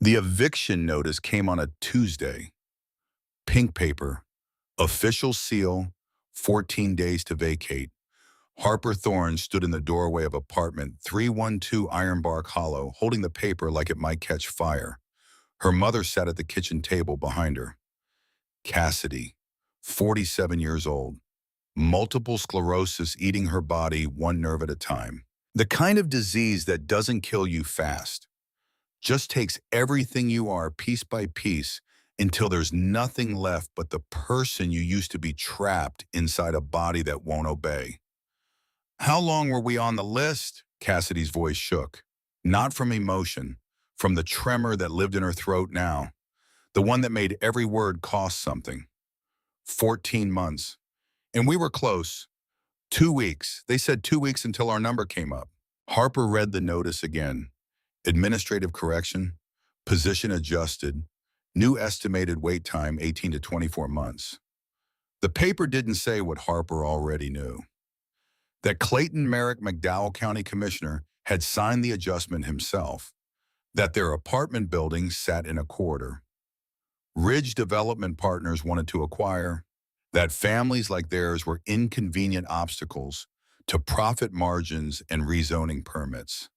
The eviction notice came on a Tuesday. Pink paper, official seal, 14 days to vacate. Harper Thorne stood in the doorway of apartment 312 Ironbark Hollow, holding the paper like it might catch fire. Her mother sat at the kitchen table behind her. Cassidy, 47 years old, multiple sclerosis eating her body one nerve at a time. The kind of disease that doesn't kill you fast, just takes everything you are piece by piece until there's nothing left but the person you used to be trapped inside a body that won't obey. How long were we on the list? Cassidy's voice shook. Not from emotion, from the tremor that lived in her throat now, the one that made every word cost something. 14 months. And we were close. 2 weeks. They said 2 weeks until our number came up. Harper read the notice again. Administrative correction, position adjusted, new estimated wait time 18 to 24 months. The paper didn't say what Harper already knew. That Clayton Merrick McDowell County Commissioner had signed the adjustment himself, that their apartment building sat in a corridor. Ridge Development Partners wanted to acquire, that families like theirs were inconvenient obstacles to profit margins and rezoning permits.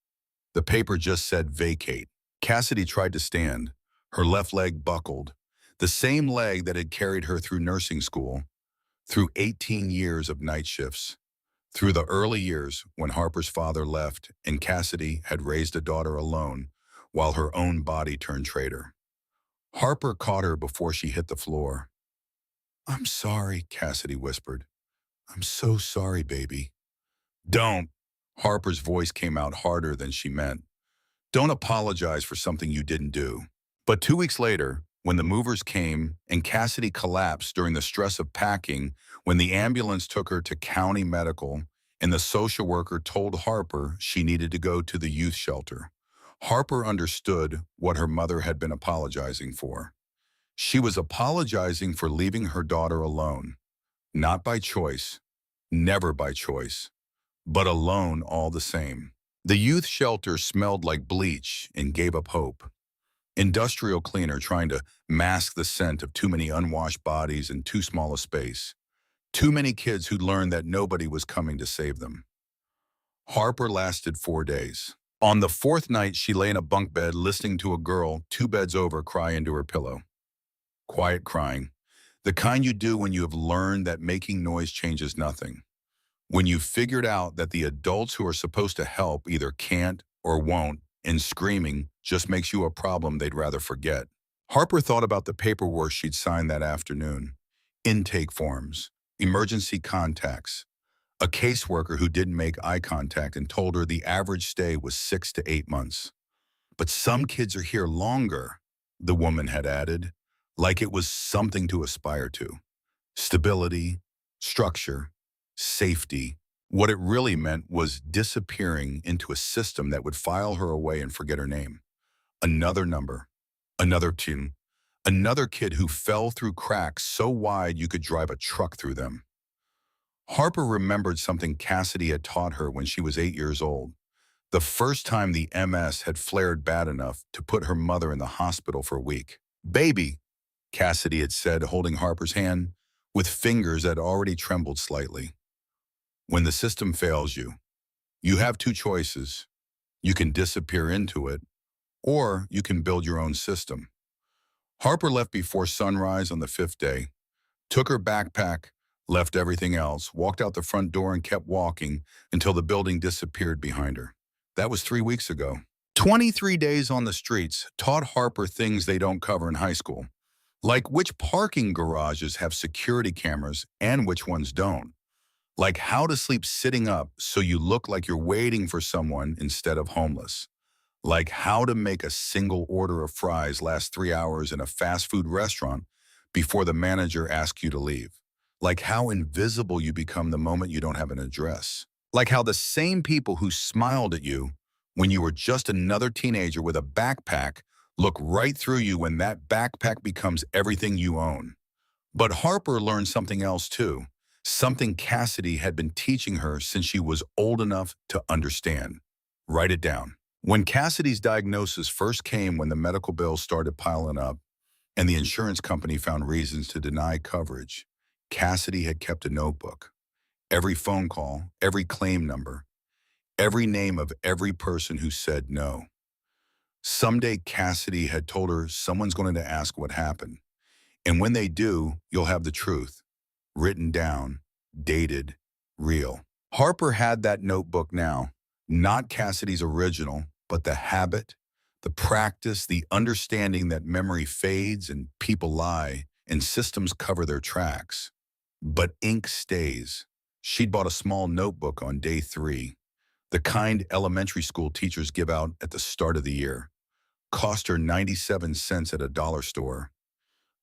The paper just said vacate. Cassidy tried to stand. Her left leg buckled, the same leg that had carried her through nursing school, through 18 years of night shifts, through the early years when Harper's father left and Cassidy had raised a daughter alone while her own body turned traitor. Harper caught her before she hit the floor. "I'm sorry," Cassidy whispered. "I'm so sorry, baby." "Don't." Harper's voice came out harder than she meant. "Don't apologize for something you didn't do." But 2 weeks later, when the movers came and Cassidy collapsed during the stress of packing, when the ambulance took her to county medical and the social worker told Harper she needed to go to the youth shelter, Harper understood what her mother had been apologizing for. She was apologizing for leaving her daughter alone, not by choice, never by choice, but alone all the same. The youth shelter smelled like bleach and gave up hope. Industrial cleaner trying to mask the scent of too many unwashed bodies in too small a space. Too many kids who'd learned that nobody was coming to save them. Harper lasted 4 days. On the fourth night, she lay in a bunk bed listening to a girl 2 beds over cry into her pillow. Quiet crying. The kind you do when you have learned that making noise changes nothing. When you've figured out that the adults who are supposed to help either can't or won't, and screaming just makes you a problem they'd rather forget. Harper thought about the paperwork she'd signed that afternoon. Intake forms, emergency contacts, a caseworker who didn't make eye contact and told her the average stay was 6 to 8 months. "But some kids are here longer," the woman had added, like it was something to aspire to. Stability, structure, safety. What it really meant was disappearing into a system that would file her away and forget her name. Another number, another tune, another kid who fell through cracks so wide you could drive a truck through them. Harper remembered something Cassidy had taught her when she was 8 years old. The first time the MS had flared bad enough to put her mother in the hospital for a week. "Baby," Cassidy had said, holding Harper's hand with fingers that already trembled slightly. "When the system fails you, you have 2 choices. You can disappear into it, or you can build your own system." Harper left before sunrise on the 5th day, took her backpack, left everything else, walked out the front door and kept walking until the building disappeared behind her. That was 3 weeks ago. 23 days on the streets taught Harper things they don't cover in high school, like which parking garages have security cameras and which ones don't. Like how to sleep sitting up so you look like you're waiting for someone instead of homeless. Like how to make a single order of fries last 3 hours in a fast food restaurant before the manager asks you to leave. Like how invisible you become the moment you don't have an address. Like how the same people who smiled at you when you were just another teenager with a backpack look right through you when that backpack becomes everything you own. But Harper learned something else too. Something Cassidy had been teaching her since she was old enough to understand. Write it down. When Cassidy's diagnosis first came when the medical bills started piling up and the insurance company found reasons to deny coverage, Cassidy had kept a notebook. Every phone call, every claim number, every name of every person who said no. Someday Cassidy had told her someone's going to ask what happened. And when they do, you'll have the truth. Written down, dated, real. Harper had that notebook now, not Cassidy's original, but the habit, the practice, the understanding that memory fades and people lie and systems cover their tracks. But ink stays. She'd bought a small notebook on day 3, the kind elementary school teachers give out at the start of the year. Cost her 97 cents at a dollar store.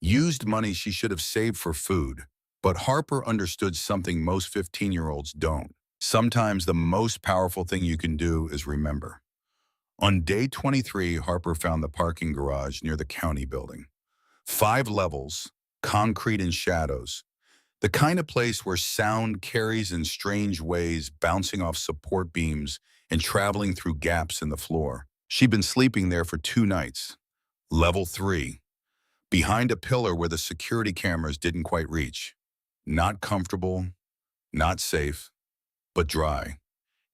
Used money she should have saved for food. But Harper understood something most 15-year-olds don't. Sometimes the most powerful thing you can do is remember. On day 23, Harper found the parking garage near the county building. 5 levels, concrete and shadows. The kind of place where sound carries in strange ways, bouncing off support beams and traveling through gaps in the floor. She'd been sleeping there for 2 nights. Level 3, behind a pillar where the security cameras didn't quite reach. Not comfortable, not safe, but dry.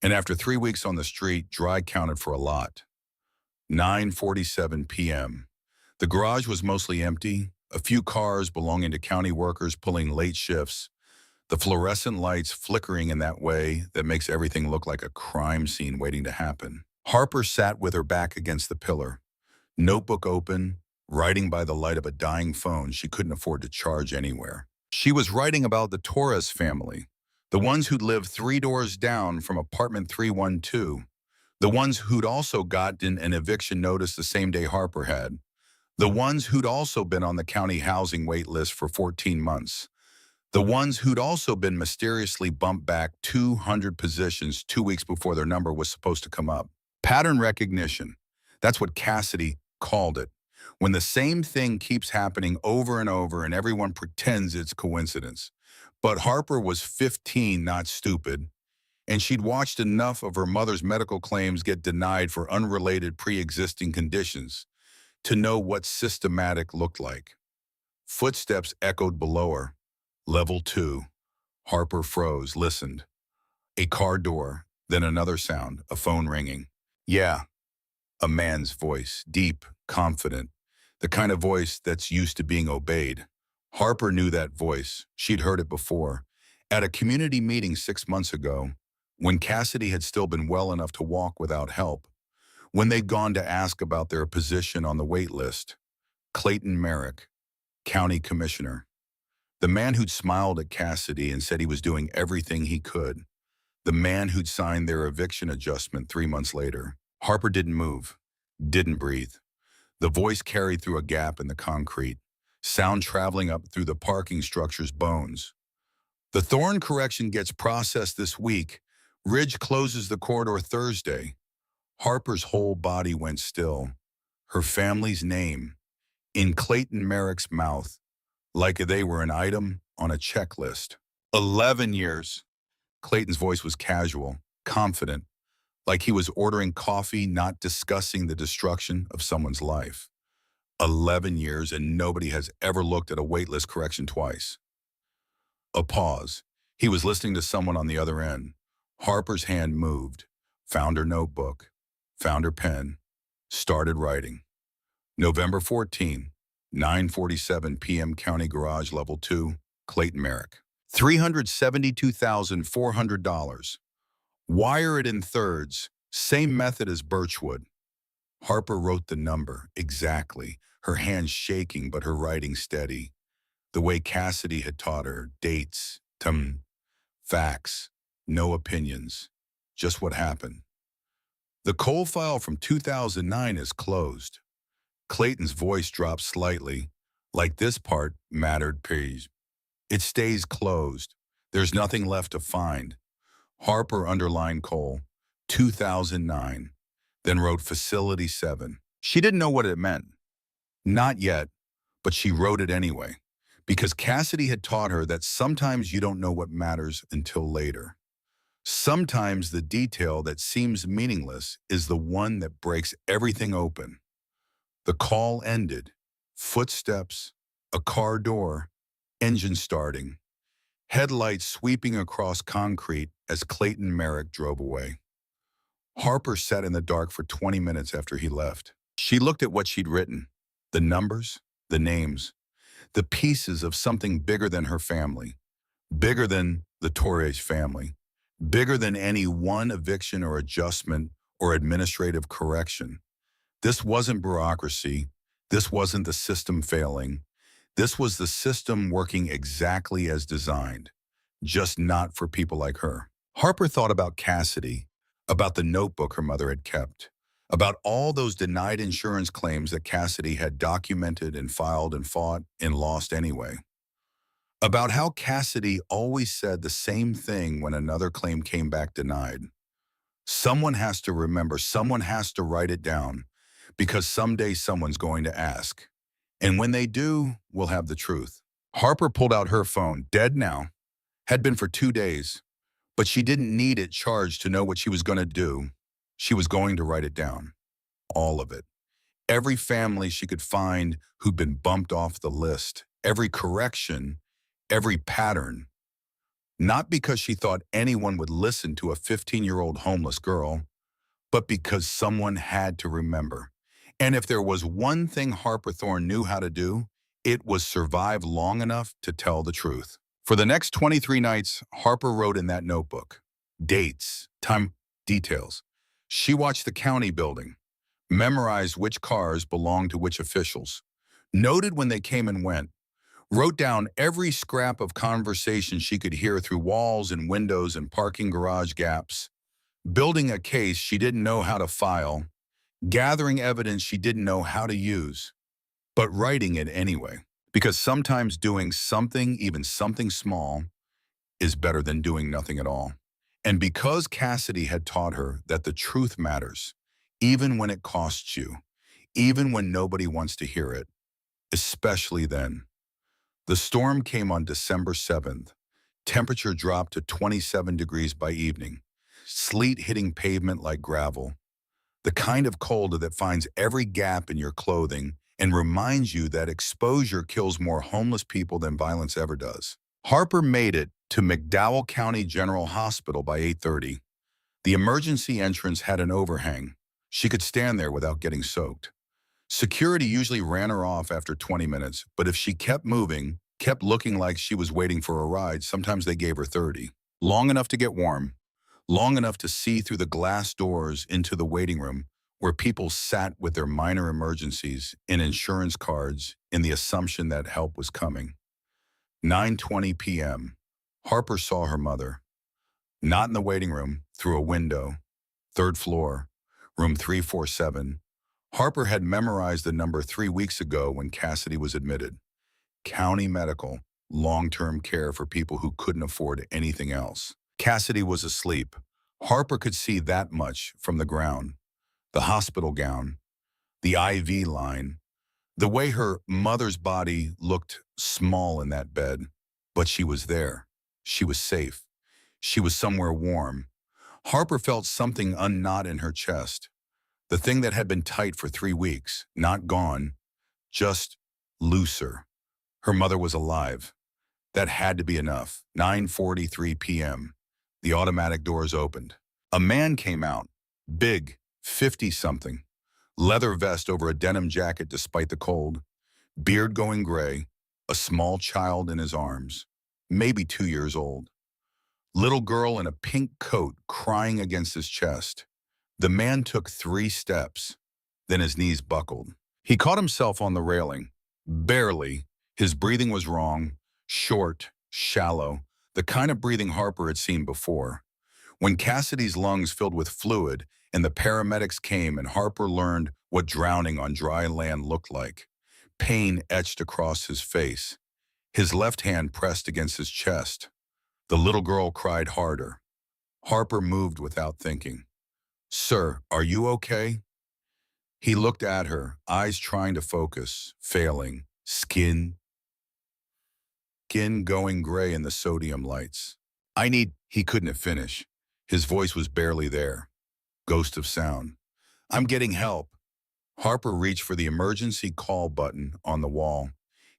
And after 3 weeks on the street, dry counted for a lot. 9:47 p.m. The garage was mostly empty, a few cars belonging to county workers pulling late shifts, the fluorescent lights flickering in that way that makes everything look like a crime scene waiting to happen. Harper sat with her back against the pillar, notebook open, writing by the light of a dying phone she couldn't afford to charge anywhere. She was writing about the Torres family, the ones who'd lived 3 doors down from apartment 312, the ones who'd also gotten an eviction notice the same day Harper had, the ones who'd also been on the county housing wait list for 14 months, the ones who'd also been mysteriously bumped back 200 positions 2 weeks before their number was supposed to come up. Pattern recognition. That's what Cassidy called it. When the same thing keeps happening over and over and everyone pretends it's coincidence. But Harper was 15, not stupid, and she'd watched enough of her mother's medical claims get denied for unrelated pre-existing conditions to know what systematic looked like. Footsteps echoed below her. Level 2. Harper froze, listened. A car door, then another sound, a phone ringing. Yeah, a man's voice, deep, confident, the kind of voice that's used to being obeyed. Harper knew that voice. She'd heard it before. At a community meeting 6 months ago, when Cassidy had still been well enough to walk without help, when they'd gone to ask about their position on the wait list. Clayton Merrick, county commissioner. The man who'd smiled at Cassidy and said he was doing everything he could. The man who'd signed their eviction adjustment 3 months later. Harper didn't move, didn't breathe. The voice carried through a gap in the concrete, sound traveling up through the parking structure's bones. The thorn correction gets processed this week. Ridge closes the corridor Thursday. Harper's whole body went still. Her family's name, in Clayton Merrick's mouth, like they were an item on a checklist. 11 years. Clayton's voice was casual, confident, like he was ordering coffee, not discussing the destruction of someone's life. 11 years and nobody has ever looked at a waitlist correction twice. A pause. He was listening to someone on the other end. Harper's hand moved, found her notebook, found her pen, started writing. November 14, 9:47 p.m. County Garage Level 2, Clayton Merrick. $372,400. Wire it in thirds, same method as Birchwood. Harper wrote the number, exactly, her hand shaking but her writing steady. The way Cassidy had taught her, dates, facts, no opinions, just what happened. The coal file from 2009 is closed. Clayton's voice dropped slightly, like this part mattered, please. It stays closed. There's nothing left to find. Harper underlined coal, 2009, then wrote Facility 7. She didn't know what it meant. Not yet, but she wrote it anyway, because Cassidy had taught her that sometimes you don't know what matters until later. Sometimes the detail that seems meaningless is the one that breaks everything open. The call ended. Footsteps, a car door, engine starting, headlights sweeping across concrete as Clayton Merrick drove away. Harper sat in the dark for 20 minutes after he left. She looked at what she'd written, the numbers, the names, the pieces of something bigger than her family, bigger than the Torres family, bigger than any one eviction or adjustment or administrative correction. This wasn't bureaucracy. This wasn't the system failing. This was the system working exactly as designed, just not for people like her. Harper thought about Cassidy, about the notebook her mother had kept, about all those denied insurance claims that Cassidy had documented and filed and fought and lost anyway. About how Cassidy always said the same thing when another claim came back denied. Someone has to remember, someone has to write it down, because someday someone's going to ask. And when they do, we'll have the truth. Harper pulled out her phone, dead now, had been for 2 days, but she didn't need it charged to know what she was going to do. She was going to write it down. All of it. Every family she could find who'd been bumped off the list. Every correction, every pattern. Not because she thought anyone would listen to a 15-year-old homeless girl, but because someone had to remember. And if there was one thing Harper Thorne knew how to do, it was survive long enough to tell the truth. For the next 23 nights, Harper wrote in that notebook. Dates, time, details. She watched the county building, memorized which cars belonged to which officials, noted when they came and went, wrote down every scrap of conversation she could hear through walls and windows and parking garage gaps, building a case she didn't know how to file, gathering evidence she didn't know how to use, but writing it anyway. Because sometimes doing something, even something small, is better than doing nothing at all. And because Cassidy had taught her that the truth matters, even when it costs you, even when nobody wants to hear it, especially then. The storm came on December 7th. Temperature dropped to 27 degrees by evening. Sleet hitting pavement like gravel. The kind of cold that finds every gap in your clothing and reminds you that exposure kills more homeless people than violence ever does. Harper made it to McDowell County General Hospital by 8:30. The emergency entrance had an overhang. She could stand there without getting soaked. Security usually ran her off after 20 minutes, but if she kept moving, kept looking like she was waiting for a ride, sometimes they gave her 30. Long enough to get warm, long enough to see through the glass doors into the waiting room where people sat with their minor emergencies and insurance cards in the assumption that help was coming. 9:20 p.m. Harper saw her mother. Not in the waiting room, through a window. Third floor, room 347. Harper had memorized the number 3 weeks ago when Cassidy was admitted. County Medical, long-term care for people who couldn't afford anything else. Cassidy was asleep. Harper could see that much from the ground. The hospital gown, the IV line, the way her mother's body looked small in that bed. But she was there. She was safe. She was somewhere warm. Harper felt something unknot in her chest. The thing that had been tight for 3 weeks, not gone, just looser. Her mother was alive. That had to be enough. 9:43 p.m. The automatic doors opened. A man came out, big, 50-something, leather vest over a denim jacket despite the cold, beard going gray, a small child in his arms, maybe 2 years old. Little girl in a pink coat crying against his chest. The man took 3 steps, then his knees buckled. He caught himself on the railing, barely. His breathing was wrong, short, shallow, the kind of breathing Harper had seen before. When Cassidy's lungs filled with fluid and the paramedics came and Harper learned what drowning on dry land looked like, pain etched across his face. His left hand pressed against his chest. The little girl cried harder. Harper moved without thinking. "Sir, are you okay?" He looked at her, eyes trying to focus, failing, skin going gray in the sodium lights. He couldn't have finished. His voice was barely there. Ghost of sound. I'm getting help. Harper reached for the emergency call button on the wall.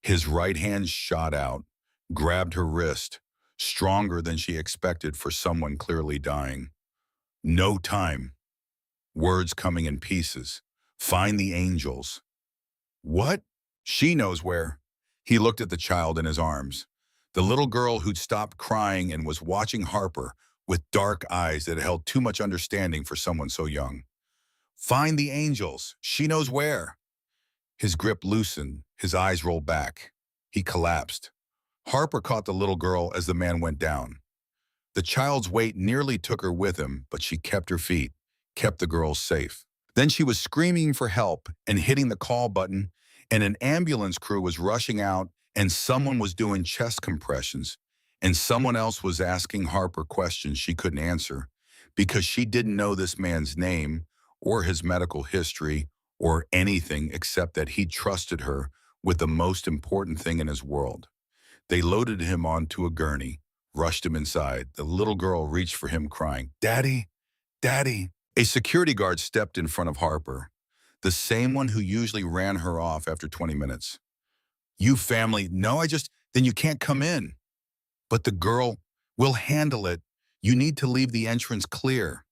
His right hand shot out, grabbed her wrist, stronger than she expected for someone clearly dying. No time. Words coming in pieces. Find the angels. What? She knows where. He looked at the child in his arms. The little girl who'd stopped crying and was watching Harper with dark eyes that held too much understanding for someone so young. Find the angels. She knows where. His grip loosened. His eyes rolled back. He collapsed. Harper caught the little girl as the man went down. The child's weight nearly took her with him, but she kept her feet, kept the girl safe. Then she was screaming for help and hitting the call button, and an ambulance crew was rushing out, and someone was doing chest compressions, and someone else was asking Harper questions she couldn't answer because she didn't know this man's name or his medical history or anything except that he trusted her with the most important thing in his world. They loaded him onto a gurney, rushed him inside. The little girl reached for him crying, "Daddy, Daddy." A security guard stepped in front of Harper, the same one who usually ran her off after 20 minutes. "You family, no, then you can't come in." "But the girl, we'll handle it. You need to leave the entrance clear."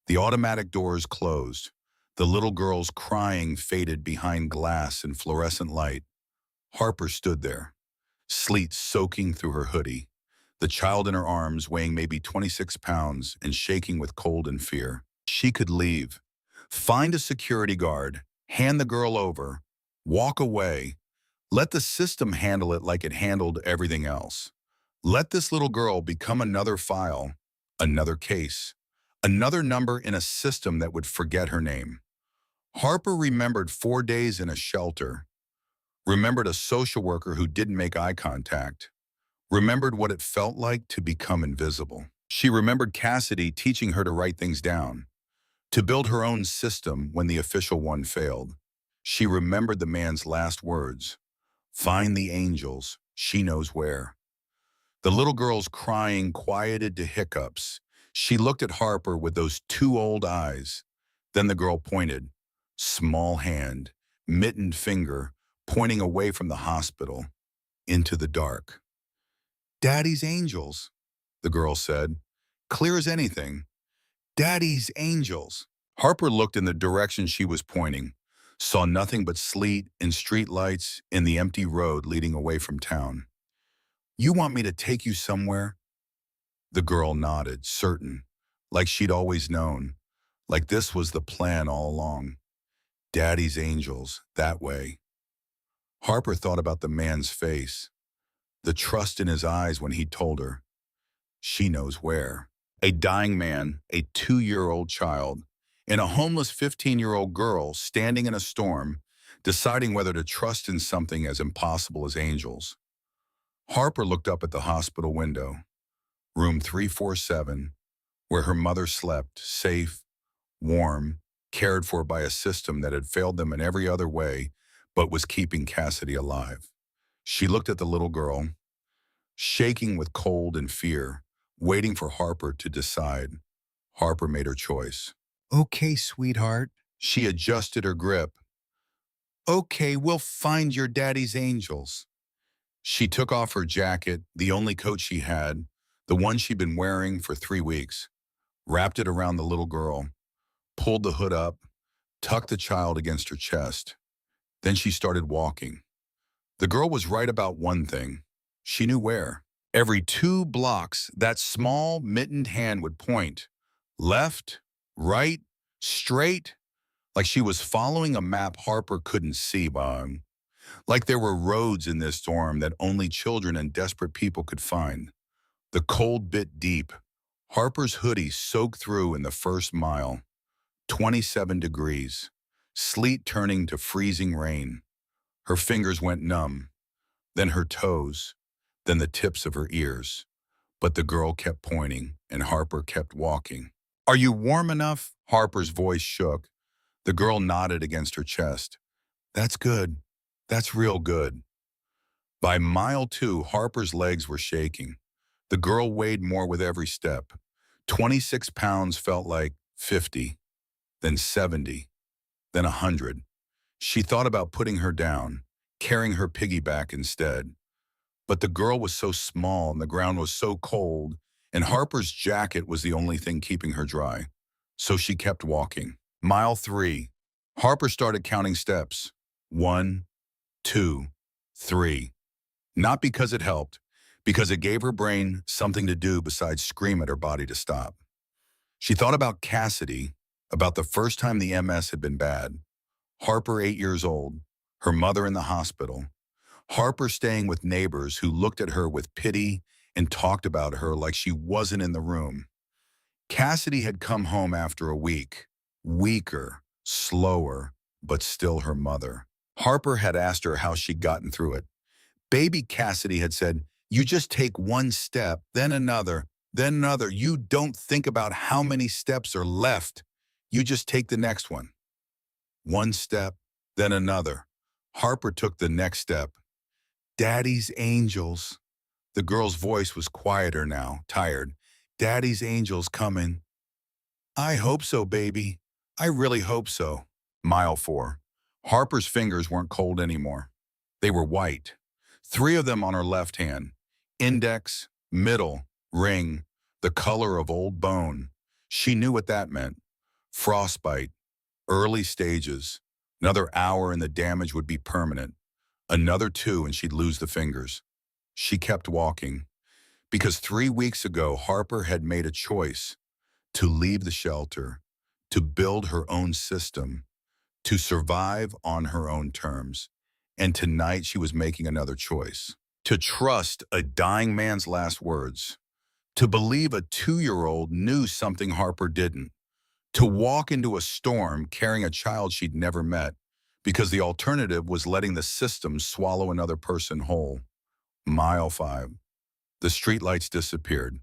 The automatic doors closed. The little girl's crying faded behind glass and fluorescent light. Harper stood there, sleet soaking through her hoodie, the child in her arms weighing maybe 26 pounds and shaking with cold and fear. She could leave, find a security guard, hand the girl over, walk away, let the system handle it like it handled everything else. Let this little girl become another file, another case, another number in a system that would forget her name. Harper remembered 4 days in a shelter, remembered a social worker who didn't make eye contact, remembered what it felt like to become invisible. She remembered Cassidy teaching her to write things down, to build her own system when the official one failed. She remembered the man's last words, "Find the angels, she knows where." The little girl's crying quieted to hiccups. She looked at Harper with those two old eyes. Then the girl pointed, small hand, mittened finger, pointing away from the hospital, into the dark. "Daddy's angels," the girl said, clear as anything. "Daddy's angels." Harper looked in the direction she was pointing, saw nothing but sleet and street lights in the empty road leading away from town. "You want me to take you somewhere?" The girl nodded, certain, like she'd always known, like this was the plan all along. Daddy's angels, that way. Harper thought about the man's face, the trust in his eyes when he told her, "She knows where." A dying man, a 2-year-old child, and a homeless 15-year-old girl standing in a storm, deciding whether to trust in something as impossible as angels. Harper looked up at the hospital window, room 347, where her mother slept, safe, warm, cared for by a system that had failed them in every other way, but was keeping Cassidy alive. She looked at the little girl, shaking with cold and fear, waiting for Harper to decide. Harper made her choice. "Okay, sweetheart." She adjusted her grip. "Okay, we'll find your daddy's angels." She took off her jacket, the only coat she had, the one she'd been wearing for 3 weeks, wrapped it around the little girl, pulled the hood up, tucked the child against her chest. Then she started walking. The girl was right about one thing. She knew where. Every 2 blocks, that small, mittened hand would point. Left, right, straight, like she was following a map Harper couldn't see by. Like there were roads in this storm that only children and desperate people could find. The cold bit deep. Harper's hoodie soaked through in the first mile. 27 degrees. Sleet turning to freezing rain. Her fingers went numb. Then her toes. Then the tips of her ears. But the girl kept pointing, and Harper kept walking. "Are you warm enough?" Harper's voice shook. The girl nodded against her chest. "That's good. That's real good." By mile 2, Harper's legs were shaking. The girl weighed more with every step. 26 pounds felt like 50, then 70, then 100. She thought about putting her down, carrying her piggyback instead. But the girl was so small and the ground was so cold, and Harper's jacket was the only thing keeping her dry. So she kept walking. Mile 3. Harper started counting steps. 1, 2, 3. Not because it helped, because it gave her brain something to do besides scream at her body to stop. She thought about Cassidy, about the first time the MS had been bad. Harper 8 years old, her mother in the hospital. Harper staying with neighbors who looked at her with pity and talked about her like she wasn't in the room. Cassidy had come home after a week, weaker, slower, but still her mother. Harper had asked her how she'd gotten through it. Baby Cassidy had said, "You just take one step, then another, then another. You don't think about how many steps are left. You just take the next one." One step, then another. Harper took the next step. "Daddy's angels." The girl's voice was quieter now, tired. "Daddy's angels coming." "I hope so, baby. I really hope so." Mile 4. Harper's fingers weren't cold anymore. They were white. 3 of them on her left hand. Index, middle, ring, the color of old bone. She knew what that meant. Frostbite, early stages. Another hour and the damage would be permanent. Another 2 and she'd lose the fingers. She kept walking. Because 3 weeks ago, Harper had made a choice to leave the shelter, to build her own system, to survive on her own terms. And tonight she was making another choice. To trust a dying man's last words. To believe a 2-year-old knew something Harper didn't. To walk into a storm carrying a child she'd never met, because the alternative was letting the system swallow another person whole. Mile 5. The streetlights disappeared.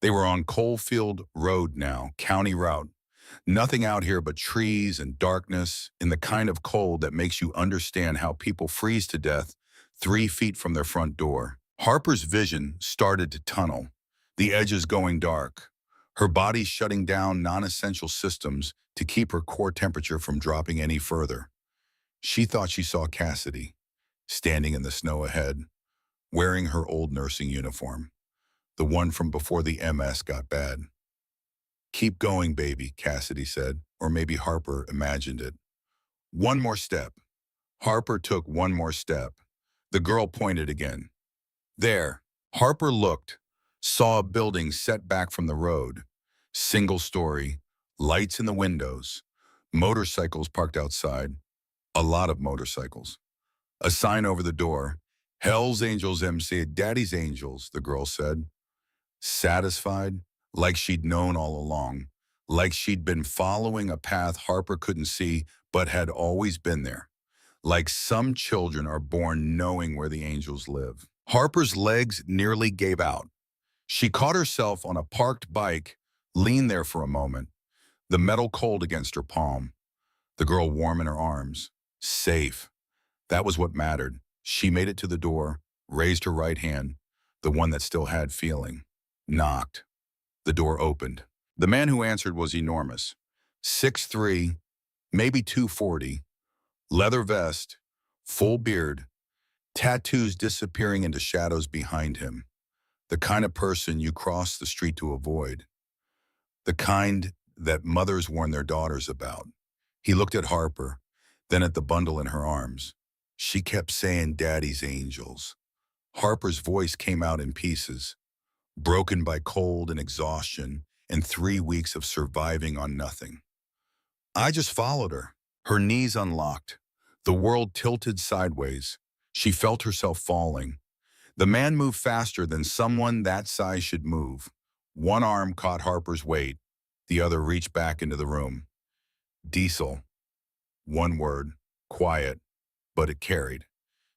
They were on Coalfield Road now, county route. Nothing out here but trees and darkness, in the kind of cold that makes you understand how people freeze to death 3 feet from their front door. Harper's vision started to tunnel, the edges going dark, her body shutting down non-essential systems to keep her core temperature from dropping any further. She thought she saw Cassidy, standing in the snow ahead, wearing her old nursing uniform, the one from before the MS got bad. "Keep going, baby," Cassidy said, or maybe Harper imagined it. One more step. Harper took one more step. The girl pointed again. There. Harper looked, saw a building set back from the road. Single story, lights in the windows, motorcycles parked outside, a lot of motorcycles. A sign over the door, "Hell's Angels MC, Daddy's Angels," the girl said. Satisfied, like she'd known all along, like she'd been following a path Harper couldn't see but had always been there. Like some children are born knowing where the angels live. Harper's legs nearly gave out. She caught herself on a parked bike, leaned there for a moment, the metal cold against her palm, the girl warm in her arms. Safe. That was what mattered. She made it to the door, raised her right hand, the one that still had feeling. Knocked. The door opened. The man who answered was enormous. 6'3", maybe 240, leather vest, full beard, tattoos disappearing into shadows behind him. The kind of person you cross the street to avoid. The kind that mothers warn their daughters about. He looked at Harper, then at the bundle in her arms. She kept saying, "Daddy's angels." Harper's voice came out in pieces, broken by cold and exhaustion and 3 weeks of surviving on nothing. I just followed her. Her knees unlocked. The world tilted sideways. She felt herself falling. The man moved faster than someone that size should move. One arm caught Harper's weight. The other reached back into the room. Diesel. One word. Quiet. But it carried.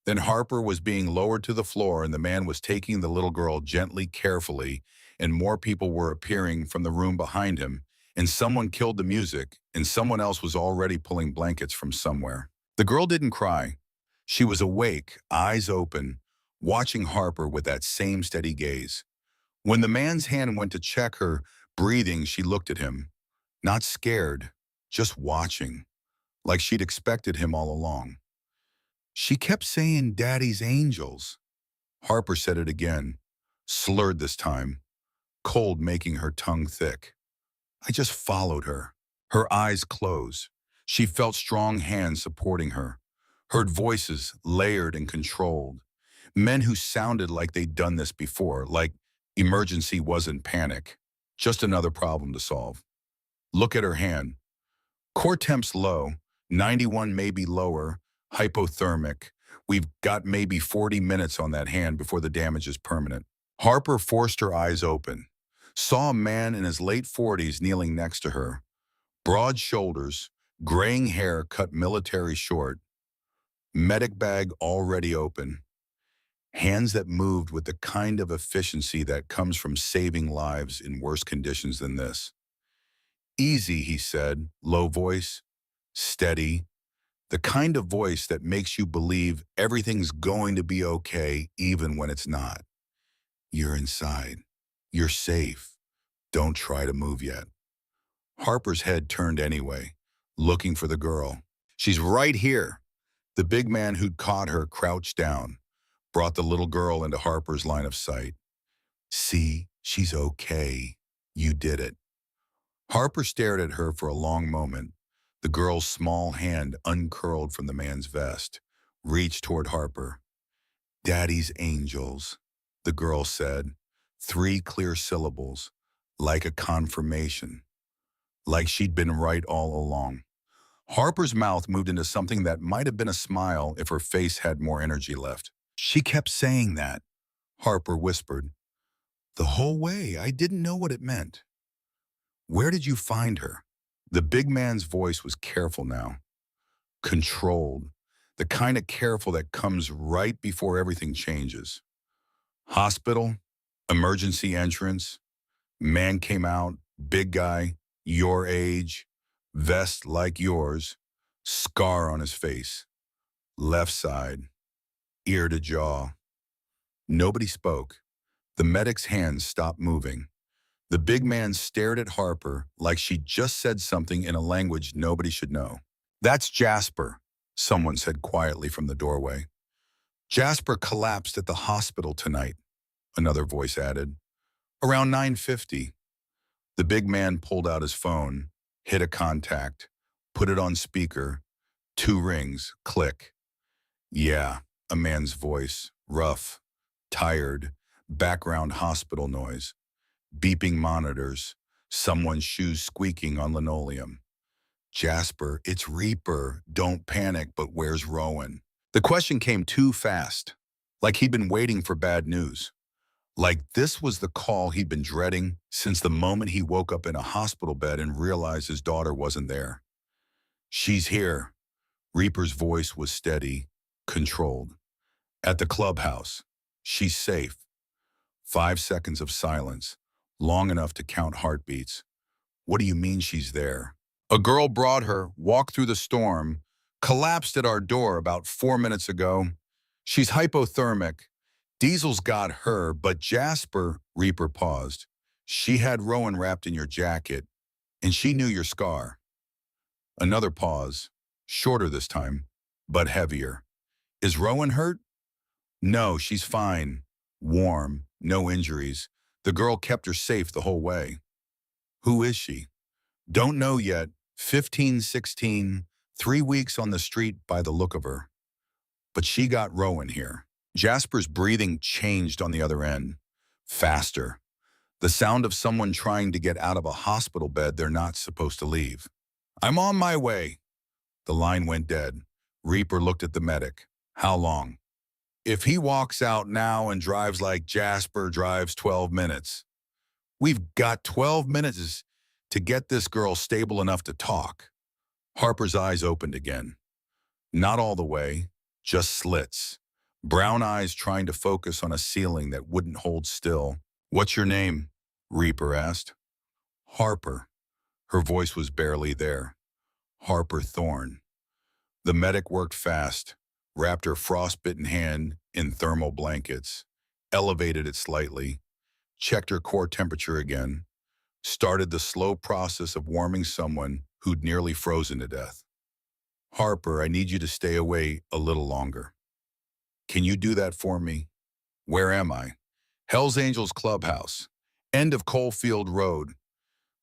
Then Harper was being lowered to the floor and the man was taking the little girl gently, carefully, and more people were appearing from the room behind him, and someone killed the music, and someone else was already pulling blankets from somewhere. The girl didn't cry. She was awake, eyes open, watching Harper with that same steady gaze. When the man's hand went to check her, Breathing, she looked at him, not scared, just watching, like she'd expected him all along. She kept saying, "Daddy's angels." Harper said it again, slurred this time, cold making her tongue thick. I just followed her. Her eyes closed. She felt strong hands supporting her. Heard voices layered and controlled. Men who sounded like they'd done this before, like emergency wasn't panic, just another problem to solve. Look at her hand. Core temp's low, 91 maybe lower, hypothermic. We've got maybe 40 minutes on that hand before the damage is permanent. Harper forced her eyes open, saw a man in his late 40s kneeling next to her. Broad shoulders, graying hair cut military short, medic bag already open, hands that moved with the kind of efficiency that comes from saving lives in worse conditions than this. "Easy," he said, low voice, steady, the kind of voice that makes you believe everything's going to be okay even when it's not. "You're inside. You're safe. Don't try to move yet." Harper's head turned anyway, looking for the girl. "She's right here." The big man who'd caught her crouched down, brought the little girl into Harper's line of sight. "See, she's okay. You did it." Harper stared at her for a long moment. The girl's small hand uncurled from the man's vest, reached toward Harper. "Daddy's angels," the girl said, 3 clear syllables, like a confirmation, like she'd been right all along. Harper's mouth moved into something that might have been a smile if her face had more energy left. "She kept saying that," Harper whispered. "The whole way. I didn't know what it meant." "Where did you find her?" The big man's voice was careful now, controlled, the kind of careful that comes right before everything changes. "Hospital, emergency entrance, man came out, big guy, your age, vest like yours, scar on his face, left side, ear to jaw." Nobody spoke. The medic's hands stopped moving. The big man stared at Harper like she'd just said something in a language nobody should know. "That's Jasper," someone said quietly from the doorway. "Jasper collapsed at the hospital tonight," another voice added. "Around 9:50. The big man pulled out his phone, hit a contact, put it on speaker. 2 rings, click. "Yeah," a man's voice, rough, tired, background hospital noise. Beeping monitors, someone's shoes squeaking on linoleum. "Jasper, it's Reaper. Don't panic, but where's Rowan?" The question came too fast, like he'd been waiting for bad news. Like this was the call he'd been dreading since the moment he woke up in a hospital bed and realized his daughter wasn't there. "She's here." Reaper's voice was steady, controlled. "At the clubhouse. She's safe." 5 seconds of silence, long enough to count heartbeats. "What do you mean she's there?" "A girl brought her, walked through the storm, collapsed at our door about 4 minutes ago. She's hypothermic. Diesel's got her, but Jasper," Reaper paused. "She had Rowan wrapped in your jacket, and she knew your scar." Another pause, shorter this time, but heavier. "Is Rowan hurt?" "No, she's fine. Warm, no injuries. The girl kept her safe the whole way." "Who is she?" "Don't know yet. 15, 16, 3 weeks on the street by the look of her. But she got Rowan here." Jasper's breathing changed on the other end. Faster. The sound of someone trying to get out of a hospital bed they're not supposed to leave. "I'm on my way." The line went dead. Reaper looked at the medic. "How long?" "If he walks out now and drives like Jasper drives, 12 minutes. We've got 12 minutes to get this girl stable enough to talk." Harper's eyes opened again. Not all the way, just slits. Brown eyes trying to focus on a ceiling that wouldn't hold still. "What's your name?" Reaper asked. "Harper." Her voice was barely there. "Harper Thorne." The medic worked fast, wrapped her frostbitten hand in thermal blankets, elevated it slightly, checked her core temperature again. Started the slow process of warming someone who'd nearly frozen to death. Harper, I need you to stay away a little longer. Can you do that for me? Where am I? Hell's Angels Clubhouse. End of Coalfield Road.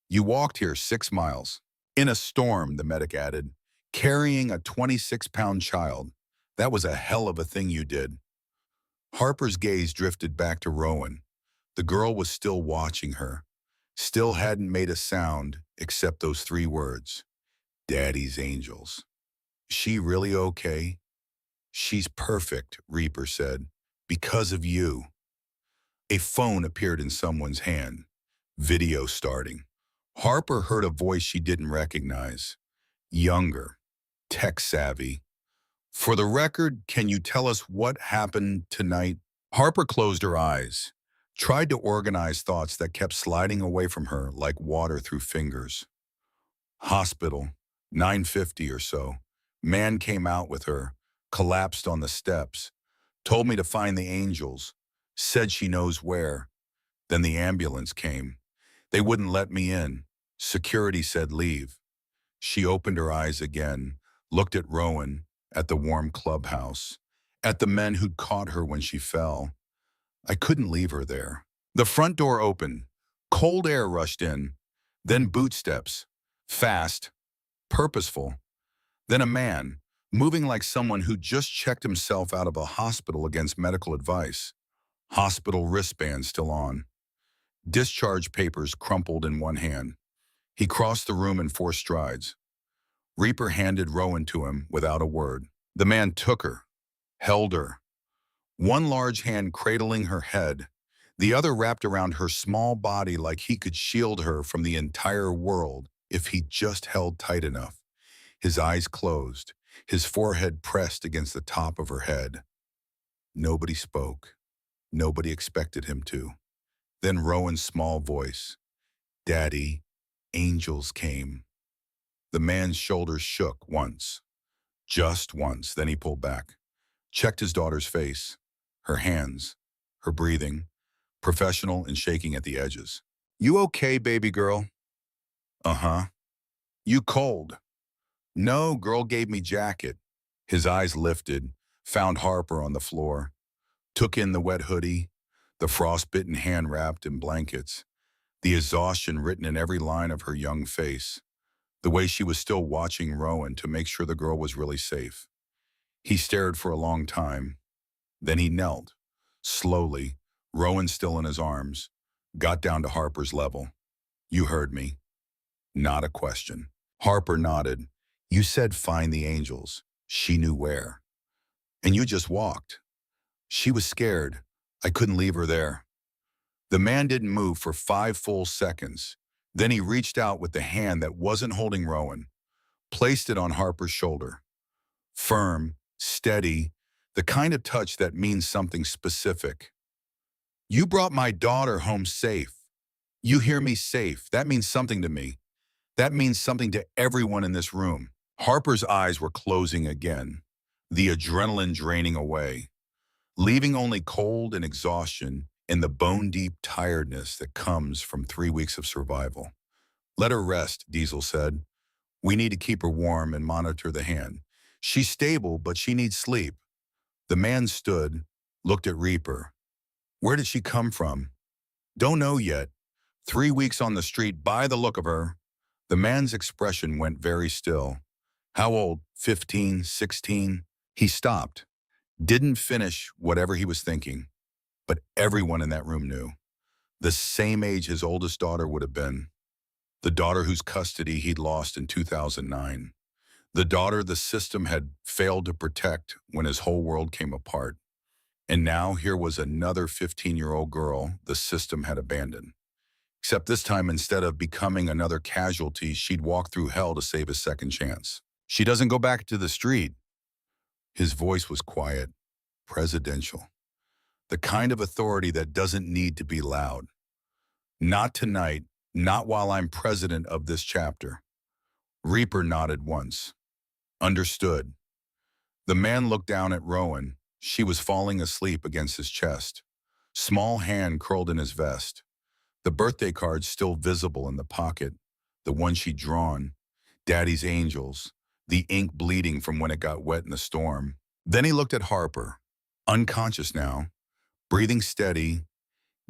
You walked here 6 miles. In a storm, the medic added, carrying a 26-pound child. That was a hell of a thing you did. Harper's gaze drifted back to Rowan. The girl was still watching her. Still hadn't made a sound except those 3 words. Daddy's Angels. She really okay? She's perfect, Reaper said. Because of you. A phone appeared in someone's hand. Video starting. Harper heard a voice she didn't recognize. Younger. Tech-savvy. For the record, can you tell us what happened tonight? Harper closed her eyes, tried to organize thoughts that kept sliding away from her like water through fingers. Hospital, 9:50 or so. Man came out with her, collapsed on the steps, told me to find the Angels, said she knows where. Then the ambulance came. They wouldn't let me in. Security said leave. She opened her eyes again, looked at Rowan, at the warm clubhouse, at the men who'd caught her when she fell. I couldn't leave her there. The front door opened. Cold air rushed in. Then boot steps. Fast. Purposeful. Then a man, moving like someone who just checked himself out of a hospital against medical advice. Hospital wristband still on. Discharge papers crumpled in one hand. He crossed the room in 4 strides. Reaper handed Rowan to him without a word. The man took her, held her. One large hand cradling her head, the other wrapped around her small body like he could shield her from the entire world if he just held tight enough. His eyes closed, his forehead pressed against the top of her head. Nobody spoke. Nobody expected him to. Then Rowan's small voice. Daddy, Angels came. The man's shoulders shook once. Just once, then he pulled back. Checked his daughter's face, her hands, her breathing, professional and shaking at the edges. You okay, baby girl? Uh-huh. You cold? No, girl gave me jacket. His eyes lifted, found Harper on the floor, took in the wet hoodie, the frostbitten hand wrapped in blankets, the exhaustion written in every line of her young face, the way she was still watching Rowan to make sure the girl was really safe. He stared for a long time. Then he knelt. Slowly, Rowan still in his arms, got down to Harper's level. You heard me. Not a question. Harper nodded. You said find the Angels. She knew where. And you just walked. She was scared. I couldn't leave her there. The man didn't move for 5 full seconds. Then he reached out with the hand that wasn't holding Rowan, placed it on Harper's shoulder. Firm, steady, the kind of touch that means something specific. You brought my daughter home safe. You hear me, safe. That means something to me. That means something to everyone in this room. Harper's eyes were closing again, the adrenaline draining away, leaving only cold and exhaustion and the bone-deep tiredness that comes from 3 weeks of survival. Let her rest, Diesel said. We need to keep her warm and monitor the hand. She's stable, but she needs sleep. The man stood, looked at Reaper. Where did she come from? Don't know yet. 3 weeks on the street by the look of her. The man's expression went very still. How old? 15, 16? He stopped. Didn't finish whatever he was thinking. But everyone in that room knew. The same age his oldest daughter would have been. The daughter whose custody he'd lost in 2009. The daughter the system had failed to protect when his whole world came apart. And now here was another 15-year-old girl the system had abandoned. Except this time, instead of becoming another casualty, she'd walk through hell to save a second chance. She doesn't go back to the street. His voice was quiet, presidential. The kind of authority that doesn't need to be loud. Not tonight, not while I'm president of this chapter. Reaper nodded once. Understood. The man looked down at Rowan. She was falling asleep against his chest. Small hand curled in his vest. The birthday card still visible in the pocket, the one she'd drawn, Daddy's angels, the ink bleeding from when it got wet in the storm. Then he looked at Harper, unconscious now, breathing steady,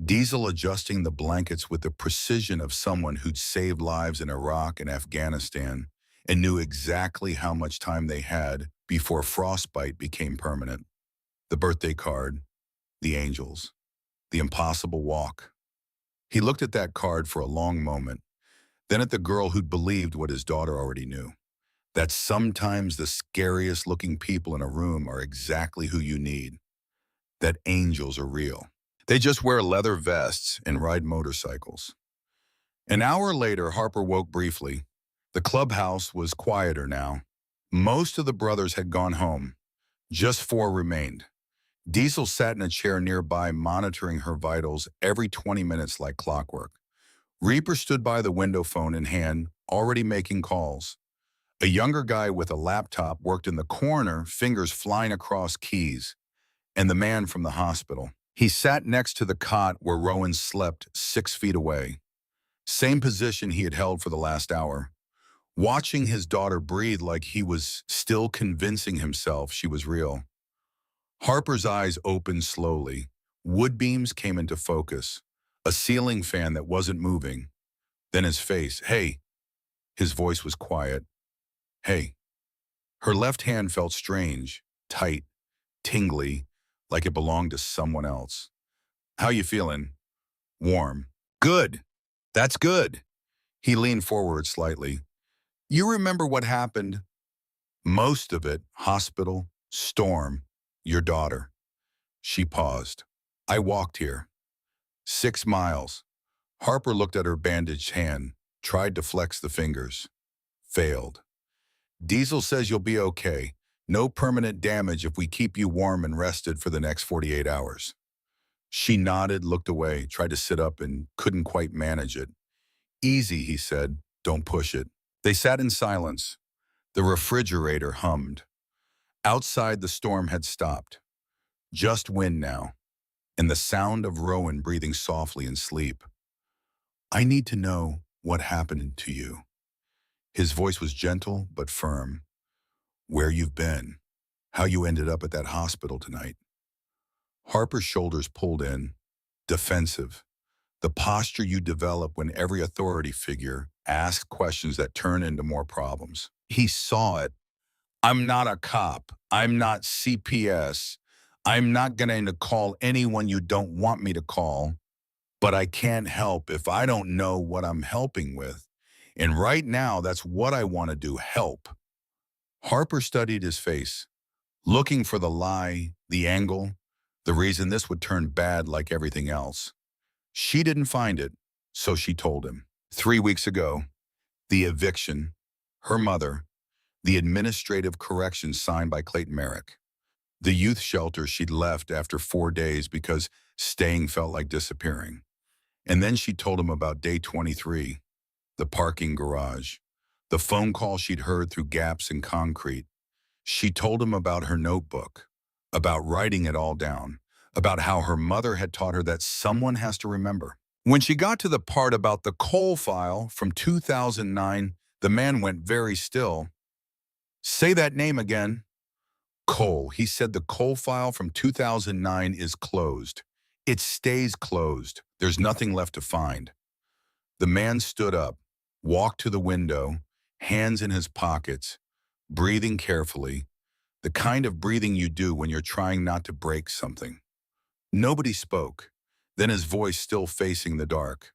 Diesel adjusting the blankets with the precision of someone who'd saved lives in Iraq and Afghanistan and knew exactly how much time they had before frostbite became permanent. The birthday card, the angels, the impossible walk. He looked at that card for a long moment, then at the girl who'd believed what his daughter already knew, that sometimes the scariest looking people in a room are exactly who you need, that angels are real. They just wear leather vests and ride motorcycles. An hour later, Harper woke briefly. The clubhouse was quieter now. Most of the brothers had gone home. Just four remained. Diesel sat in a chair nearby, monitoring her vitals every 20 minutes like clockwork. Reaper stood by the window, phone in hand, already making calls. A younger guy with a laptop worked in the corner, fingers flying across keys. And the man from the hospital. He sat next to the cot where Rowan slept 6 feet away. Same position he had held for the last hour, watching his daughter breathe like he was still convincing himself she was real. Harper's eyes opened slowly. Wood beams came into focus, a ceiling fan that wasn't moving. Then his face, "Hey." His voice was quiet. "Hey." Her left hand felt strange, tight, tingly, like it belonged to someone else. "How you feeling?" "Warm." "Good. That's good." He leaned forward slightly. "You remember what happened?" "Most of it. Hospital, storm, your daughter." She paused. "I walked here. 6 miles." Harper looked at her bandaged hand, tried to flex the fingers. Failed. "Diesel says you'll be okay. No permanent damage if we keep you warm and rested for the next 48 hours. She nodded, looked away, tried to sit up and couldn't quite manage it. "Easy," he said. "Don't push it." They sat in silence. The refrigerator hummed. Outside, the storm had stopped. Just wind now, and the sound of Rowan breathing softly in sleep. "I need to know what happened to you." His voice was gentle but firm. "Where you've been. How you ended up at that hospital tonight." Harper's shoulders pulled in, defensive. The posture you develop when every authority figure asks questions that turn into more problems. He saw it. "I'm not a cop. I'm not CPS. I'm not going to call anyone you don't want me to call. But I can't help if I don't know what I'm helping with. And right now, that's what I want to do, help." Harper studied his face, looking for the lie, the angle, the reason this would turn bad like everything else. She didn't find it, so she told him. 3 weeks ago, the eviction, her mother, the administrative correction signed by Clayton Merrick, the youth shelter she'd left after 4 days because staying felt like disappearing. And then she told him about day 23, the parking garage, the phone call she'd heard through gaps in concrete. She told him about her notebook, about writing it all down, about how her mother had taught her that someone has to remember. When she got to the part about the Cole file from 2009, the man went very still. "Say that name again." "Cole." He said the Cole file from 2009 is closed. It stays closed. There's nothing left to find. The man stood up, walked to the window, hands in his pockets, breathing carefully, the kind of breathing you do when you're trying not to break something. Nobody spoke. Then his voice still facing the dark.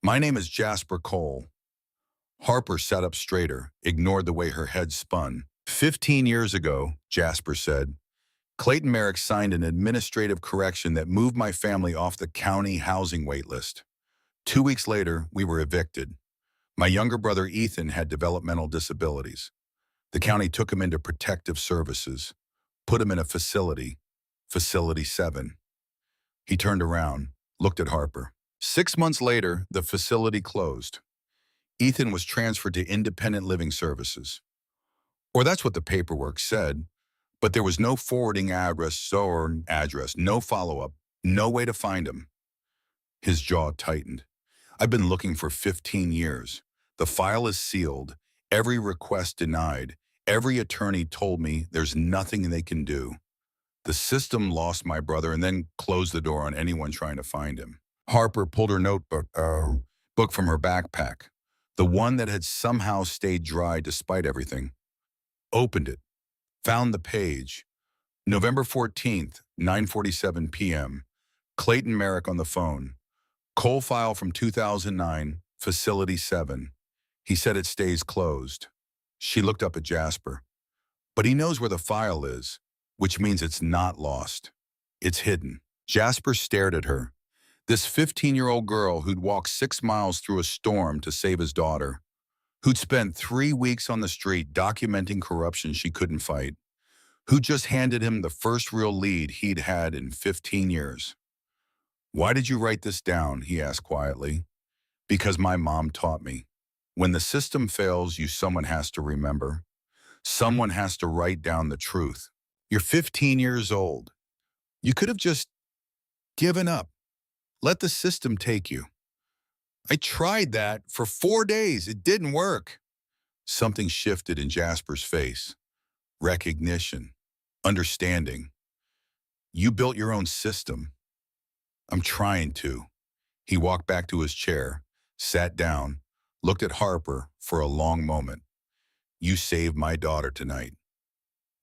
"My name is Jasper Cole." Harper sat up straighter, ignored the way her head spun. 15 years ago, Jasper said, Clayton Merrick signed an administrative correction that moved my family off the county housing wait list. 2 weeks later, we were evicted. My younger brother Ethan had developmental disabilities. The county took him into protective services, put him in a facility, Facility 7. He turned around, looked at Harper. 6 months later, the facility closed. Ethan was transferred to independent living services. Or that's what the paperwork said, but there was no forwarding address, no follow-up, no way to find him. His jaw tightened. I've been looking for 15 years. The file is sealed, every request denied. Every attorney told me there's nothing they can do. The system lost my brother and then closed the door on anyone trying to find him. Harper pulled her book from her backpack, the one that had somehow stayed dry despite everything, opened it, found the page. November 14th, 9:47 p.m. Clayton Merrick on the phone. Coal file from 2009, Facility 7. He said it stays closed. She looked up at Jasper. But he knows where the file is, which means it's not lost. It's hidden. Jasper stared at her. This 15-year-old girl who'd walked 6 miles through a storm to save his daughter, who'd spent 3 weeks on the street documenting corruption she couldn't fight, who just handed him the first real lead he'd had in 15 years. "Why did you write this down?" he asked quietly. "Because my mom taught me. When the system fails you, someone has to remember. Someone has to write down the truth. You're 15 years old. You could have just given up. Let the system take you." "I tried that for 4 days. It didn't work." Something shifted in Jasper's face. Recognition. Understanding. "You built your own system." "I'm trying to." He walked back to his chair, sat down, looked at Harper for a long moment. "You saved my daughter tonight.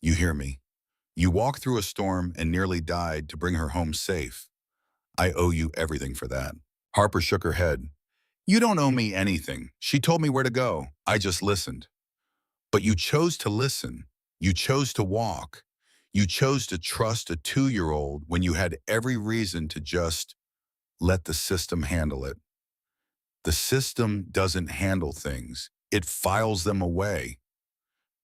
You hear me? You walked through a storm and nearly died to bring her home safe. I owe you everything for that." Harper shook her head. "You don't owe me anything. She told me where to go. I just listened." "But you chose to listen. You chose to walk. You chose to trust a 2-year-old when you had every reason to just let the system handle it." "The system doesn't handle things. It files them away."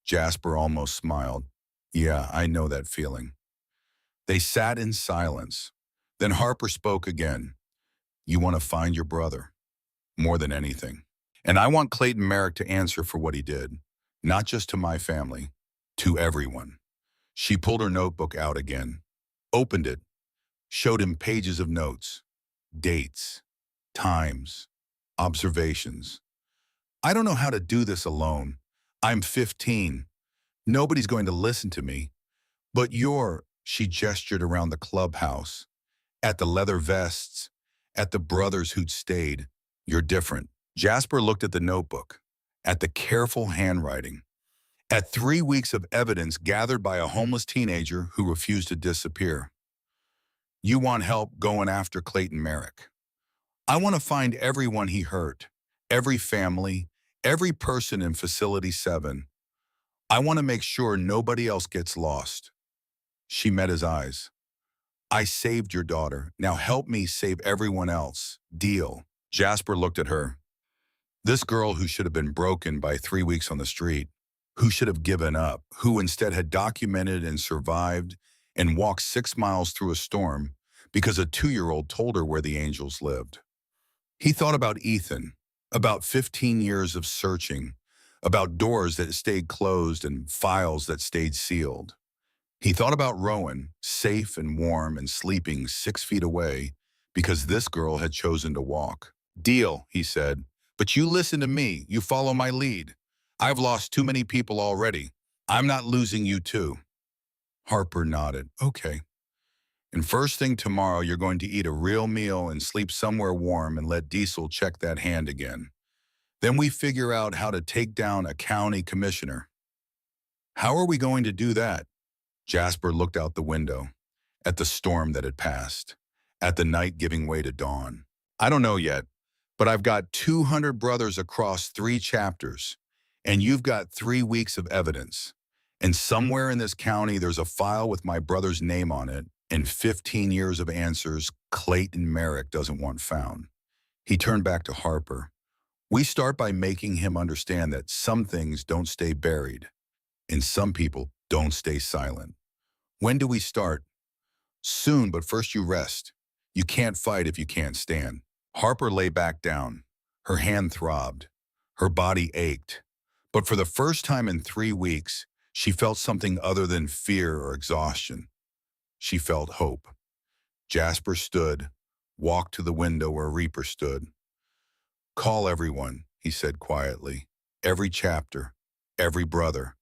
Jasper almost smiled. "Yeah, I know that feeling." They sat in silence. Then Harper spoke again. "You want to find your brother, more than anything. And I want Clayton Merrick to answer for what he did, not just to my family, to everyone." She pulled her notebook out again, opened it, showed him pages of notes, dates, times, observations. "I don't know how to do this alone. I'm 15. Nobody's going to listen to me. But she gestured around the clubhouse, at the leather vests, at the brothers who'd stayed. "You're different." Jasper looked at the notebook, at the careful handwriting, at 3 weeks of evidence gathered by a homeless teenager who refused to disappear. "You want help going after Clayton Merrick. I want to find everyone he hurt, every family, every person in Facility 7. I want to make sure nobody else gets lost." She met his eyes. "I saved your daughter. Now help me save everyone else. Deal." Jasper looked at her. This girl who should have been broken by 3 weeks on the street, who should have given up, who instead had documented and survived and walked 6 miles through a storm because a 2-year-old told her where the angels lived. He thought about Ethan, about 15 years of searching, about doors that stayed closed and files that stayed sealed. He thought about Rowan, safe and warm and sleeping 6 feet away because this girl had chosen to walk. "Deal," he said. "But you listen to me. You follow my lead. I've lost too many people already. I'm not losing you too." Harper nodded. "Okay. And first thing tomorrow, you're going to eat a real meal and sleep somewhere warm and let Diesel check that hand again. Then we figure out how to take down a county commissioner." "How are we going to do that?" Jasper looked out the window, at the storm that had passed, at the night giving way to dawn. "I don't know yet, but I've got 200 brothers across 3 chapters, and you've got 3 weeks of evidence. And somewhere in this county, there's a file with my brother's name on it, and 15 years of answers Clayton Merrick doesn't want found." He turned back to Harper. "We start by making him understand that some things don't stay buried, and some people don't stay silent." "When do we start?" "Soon, but first you rest. You can't fight if you can't stand." Harper lay back down. Her hand throbbed. Her body ached. But for the first time in 3 weeks, she felt something other than fear or exhaustion. She felt hope. Jasper stood, walked to the window where Reaper stood. Call everyone, he said quietly. Every chapter, every brother.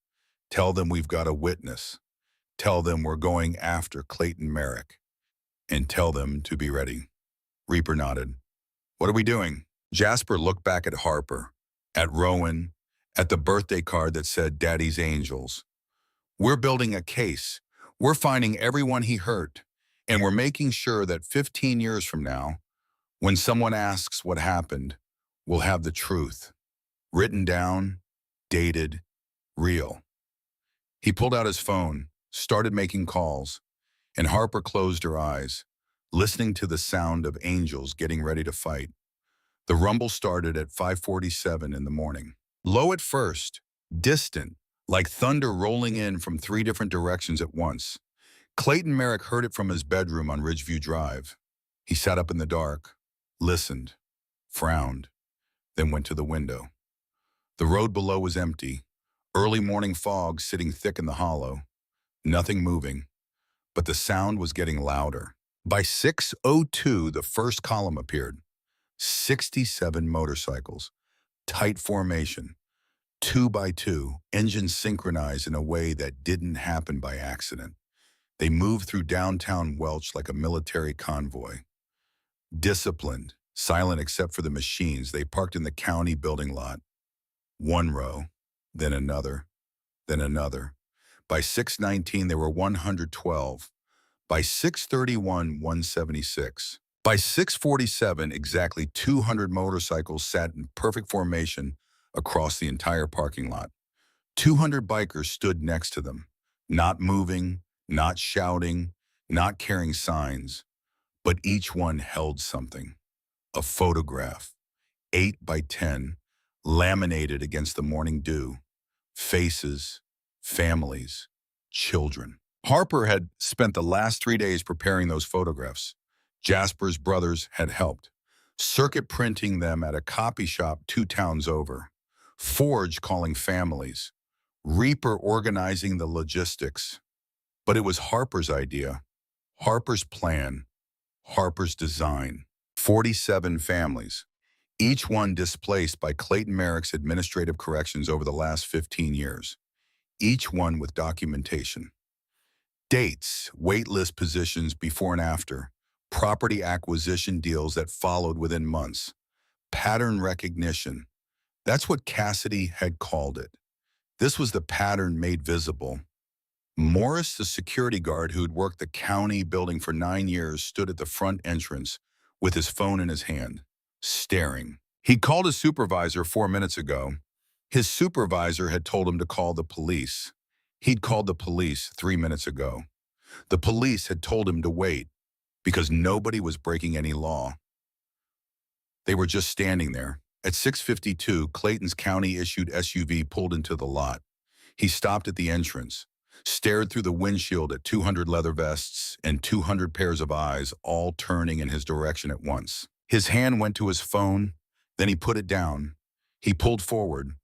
Tell them we've got a witness. Tell them we're going after Clayton Merrick. And tell them to be ready. Reaper nodded. What are we doing? Jasper looked back at Harper, at Rowan, at the birthday card that said Daddy's Angels. We're building a case. We're finding everyone he hurt. And we're making sure that 15 years from now, when someone asks what happened, we'll have the truth. Written down, dated, real. He pulled out his phone, started making calls, and Harper closed her eyes, listening to the sound of angels getting ready to fight. The rumble started at 5:47 in the morning. Low at first, distant, like thunder rolling in from 3 different directions at once. Clayton Merrick heard it from his bedroom on Ridgeview Drive. He sat up in the dark, listened, frowned, then went to the window. The road below was empty, early morning fog sitting thick in the hollow, nothing moving, but the sound was getting louder. By 6:02, the first column appeared. 67 motorcycles, tight formation, 2 by 2, engines synchronized in a way that didn't happen by accident. They moved through downtown Welch like a military convoy. Disciplined, silent except for the machines, they parked in the county building lot. One row, then another, then another. By 6:19, there were 112. By 6:31, 176. By 6:47, exactly 200 motorcycles sat in perfect formation across the entire parking lot. 200 bikers stood next to them, not moving, not shouting, not carrying signs, but each one held something. A photograph, 8 by 10, laminated against the morning dew. Faces, families, children. Harper had spent the last 3 days preparing those photographs. Jasper's brothers had helped, circuit printing them at a copy shop 2 towns over, Forge calling families, Reaper organizing the logistics. But it was Harper's idea, Harper's plan, Harper's design. 47 families, each one displaced by Clayton Merrick's administrative corrections over the last 15 years, each one with documentation. Dates, waitlist positions before and after, property acquisition deals that followed within months, pattern recognition. That's what Cassidy had called it. This was the pattern made visible. Morris, the security guard who'd worked the county building for 9 years, stood at the front entrance with his phone in his hand, staring. He'd called his supervisor 4 minutes ago. His supervisor had told him to call the police. He'd called the police 3 minutes ago. The police had told him to wait because nobody was breaking any law. They were just standing there. At 6:52, Clayton's county-issued SUV pulled into the lot. He stopped at the entrance, stared through the windshield at 200 leather vests and 200 pairs of eyes, all turning in his direction at once. His hand went to his phone, then he put it down. He pulled forward,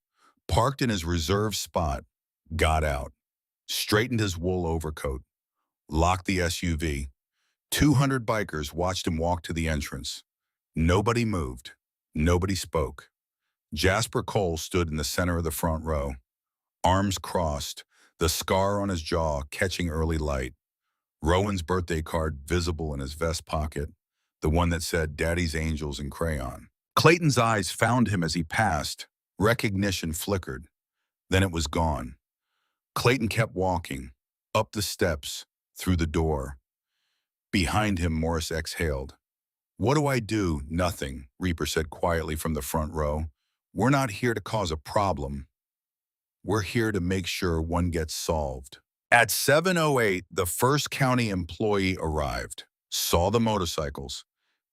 parked in his reserved spot, got out, straightened his wool overcoat, locked the SUV. 200 bikers watched him walk to the entrance. Nobody moved. Nobody spoke. Jasper Cole stood in the center of the front row, arms crossed, the scar on his jaw catching early light. Rowan's birthday card visible in his vest pocket, the one that said Daddy's Angels in crayon. Clayton's eyes found him as he passed. Recognition flickered. Then it was gone. Clayton kept walking, up the steps, through the door. Behind him, Morris exhaled. What do I do? Nothing, Reaper said quietly from the front row. We're not here to cause a problem. We're here to make sure one gets solved. At 7:08, the first county employee arrived, saw the motorcycles,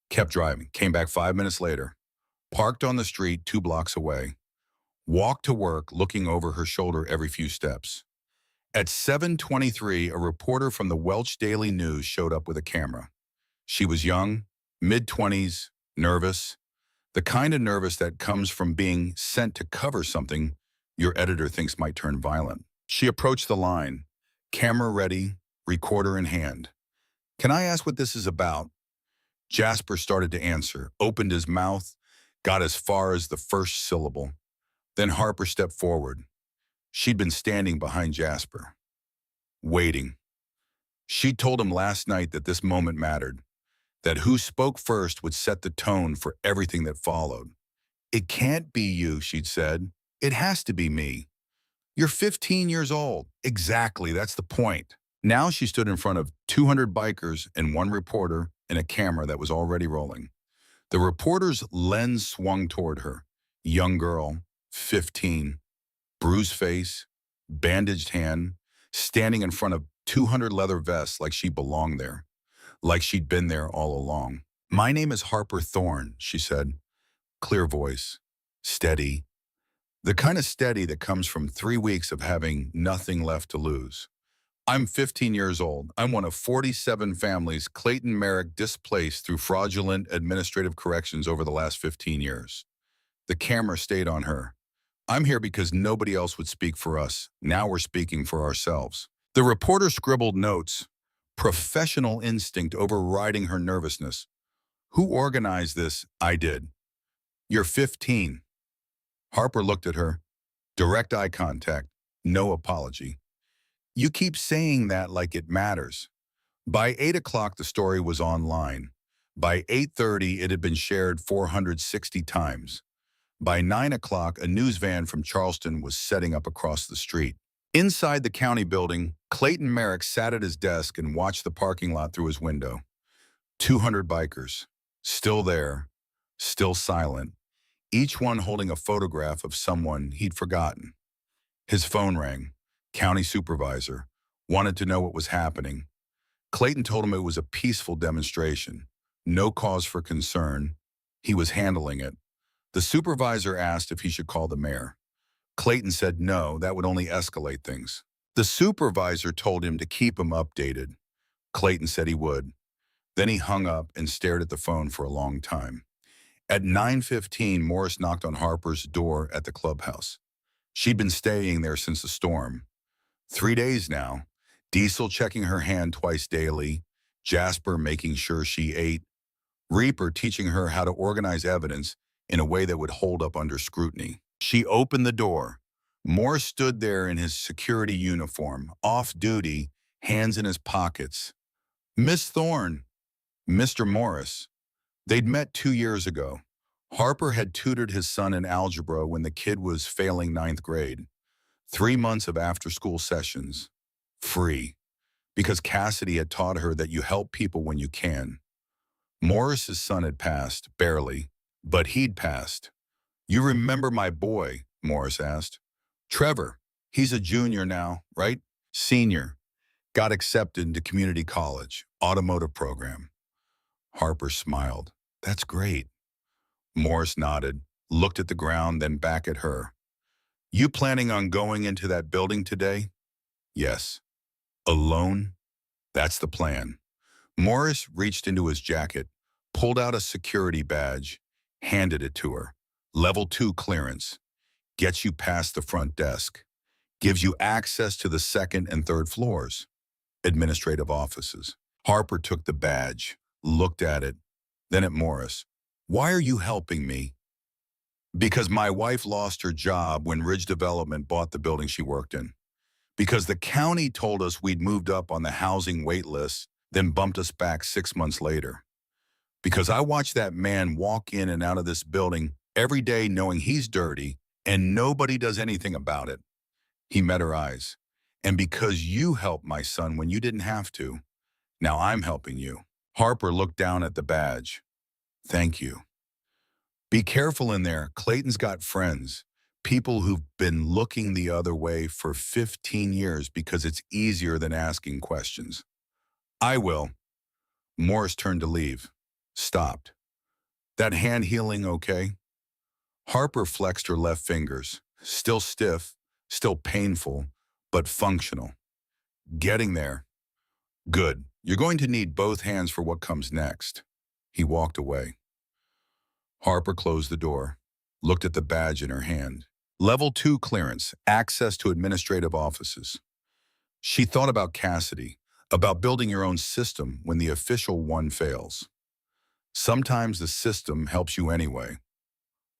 kept driving, came back 5 minutes later, parked on the street 2 blocks away, walked to work looking over her shoulder every few steps. At 7:23, a reporter from the Welch Daily News showed up with a camera. She was young, mid-20s, nervous, the kind of nervous that comes from being sent to cover something your editor thinks might turn violent. She approached the line, camera ready, recorder in hand. Can I ask what this is about? Jasper started to answer, opened his mouth, got as far as the first syllable. Then Harper stepped forward. She'd been standing behind Jasper, waiting. She told him last night that this moment mattered, that who spoke first would set the tone for everything that followed. It can't be you, she'd said. It has to be me. You're 15 years old. Exactly, that's the point. Now she stood in front of 200 bikers and one reporter and a camera that was already rolling. The reporter's lens swung toward her. Young girl, 15, bruised face, bandaged hand, standing in front of 200 leather vests like she belonged there, like she'd been there all along. "My name is Harper Thorne," she said. Clear voice, steady. The kind of steady that comes from 3 weeks of having nothing left to lose. "I'm 15 years old. I'm one of 47 families Clayton Merrick displaced through fraudulent administrative corrections over the last 15 years. The camera stayed on her. I'm here because nobody else would speak for us. Now we're speaking for ourselves." The reporter scribbled notes, professional instinct overriding her nervousness. "Who organized this?" "I did." "You're 15. Harper looked at her. Direct eye contact. No apology. "You keep saying that like it matters." By 8 o'clock, the story was online. By 8:30, it had been shared 460 times. By 9 o'clock, a news van from Charleston was setting up across the street. Inside the county building, Clayton Merrick sat at his desk and watched the parking lot through his window. 200 bikers, still there, still silent, each one holding a photograph of someone he'd forgotten. His phone rang. County supervisor wanted to know what was happening. Clayton told him it was a peaceful demonstration. No cause for concern. He was handling it. The supervisor asked if he should call the mayor. Clayton said no, that would only escalate things. The supervisor told him to keep him updated. Clayton said he would. Then he hung up and stared at the phone for a long time. At 9:15, Morris knocked on Harper's door at the clubhouse. She'd been staying there since the storm. 3 days now. Diesel checking her hand twice daily, Jasper making sure she ate, Reaper teaching her how to organize evidence in a way that would hold up under scrutiny. She opened the door. Morris stood there in his security uniform, off duty, hands in his pockets. "Miss Thorne." "Mr. Morris." They'd met 2 years ago. Harper had tutored his son in algebra when the kid was failing ninth grade. 3 months of after-school sessions. Free. Because Cassidy had taught her that you help people when you can. Morris's son had passed, barely, but he'd passed. "You remember my boy?" Morris asked. "Trevor. He's a junior now, right?" "Senior. Got accepted into community college, automotive program." Harper smiled. "That's great." Morris nodded, looked at the ground, then back at her. "You planning on going into that building today?" "Yes." "Alone?" "That's the plan." Morris reached into his jacket, pulled out a security badge, handed it to her. Level 2 clearance. Gets you past the front desk. Gives you access to the second and third floors. Administrative offices. Harper took the badge, looked at it, then at Morris. "Why are you helping me?" "Because my wife lost her job when Ridge Development bought the building she worked in. Because the county told us we'd moved up on the housing wait list, then bumped us back 6 months later. Because I watched that man walk in and out of this building every day knowing he's dirty and nobody does anything about it." He met her eyes. "And because you helped my son when you didn't have to, now I'm helping you." Harper looked down at the badge. "Thank you." "Be careful in there. Clayton's got friends. People who've been looking the other way for 15 years because it's easier than asking questions." "I will." Morris turned to leave. Stopped. "That hand healing okay?" Harper flexed her left fingers. Still stiff, still painful, but functional. "Getting there." "Good. You're going to need both hands for what comes next." He walked away. Harper closed the door, looked at the badge in her hand. Level 2 clearance, access to administrative offices. She thought about Cassidy, about building your own system when the official one fails. Sometimes the system helps you anyway.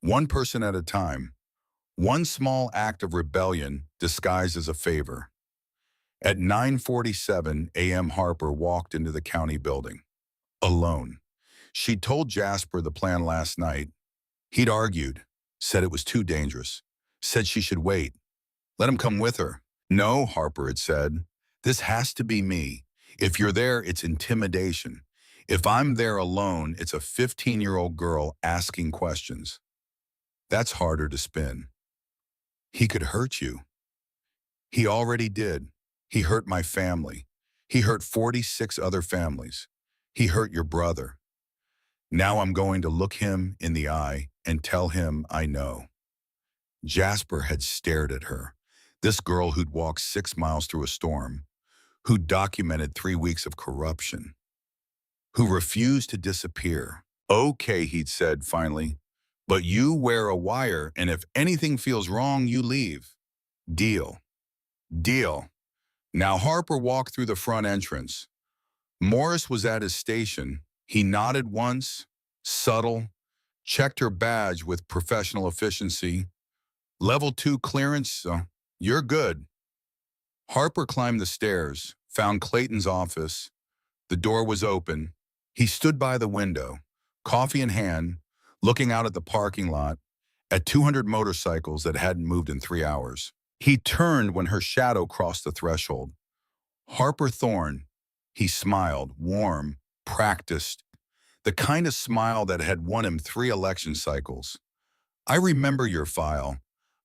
one person at a time, one small act of rebellion disguised as a favor. At 9:47 a.m., Harper walked into the county building, alone. She'd told Jasper the plan last night. He'd argued, said it was too dangerous, said she should wait, let him come with her. No, Harper had said, this has to be me. If you're there, it's intimidation. If I'm there alone, it's a 15-year-old girl asking questions. That's harder to spin. He could hurt you. He already did. He hurt my family. He hurt 46 other families. He hurt your brother. Now I'm going to look him in the eye and tell him I know. Jasper had stared at her. This girl who'd walked 6 miles through a storm, who documented 3 weeks of corruption, who refused to disappear. Okay, he'd said finally, but you wear a wire, and if anything feels wrong, you leave. Deal. Deal. Now Harper walked through the front entrance. Morris was at his station. He nodded once, subtle, checked her badge with professional efficiency. Level 2 clearance, you're good. Harper climbed the stairs, found Clayton's office. The door was open. He stood by the window, coffee in hand, looking out at the parking lot, at 200 motorcycles that hadn't moved in 3 hours. He turned when her shadow crossed the threshold. Harper Thorne. He smiled, warm, practiced, the kind of smile that had won him 3 election cycles. I remember your file.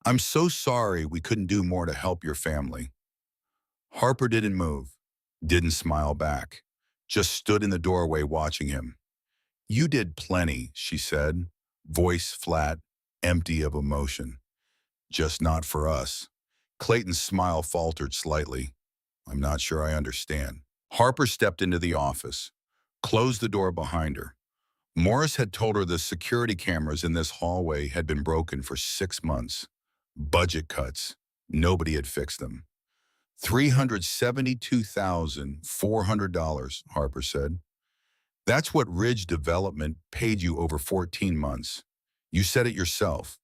I'm so sorry we couldn't do more to help your family. Harper didn't move, didn't smile back, just stood in the doorway watching him. You did plenty, she said, voice flat, empty of emotion. Just not for us. Clayton's smile faltered slightly. I'm not sure I understand. Harper stepped into the office, closed the door behind her. Morris had told her the security cameras in this hallway had been broken for 6 months. Budget cuts. Nobody had fixed them. $372,400, Harper said. That's what Ridge Development paid you over 14 months. You said it yourself.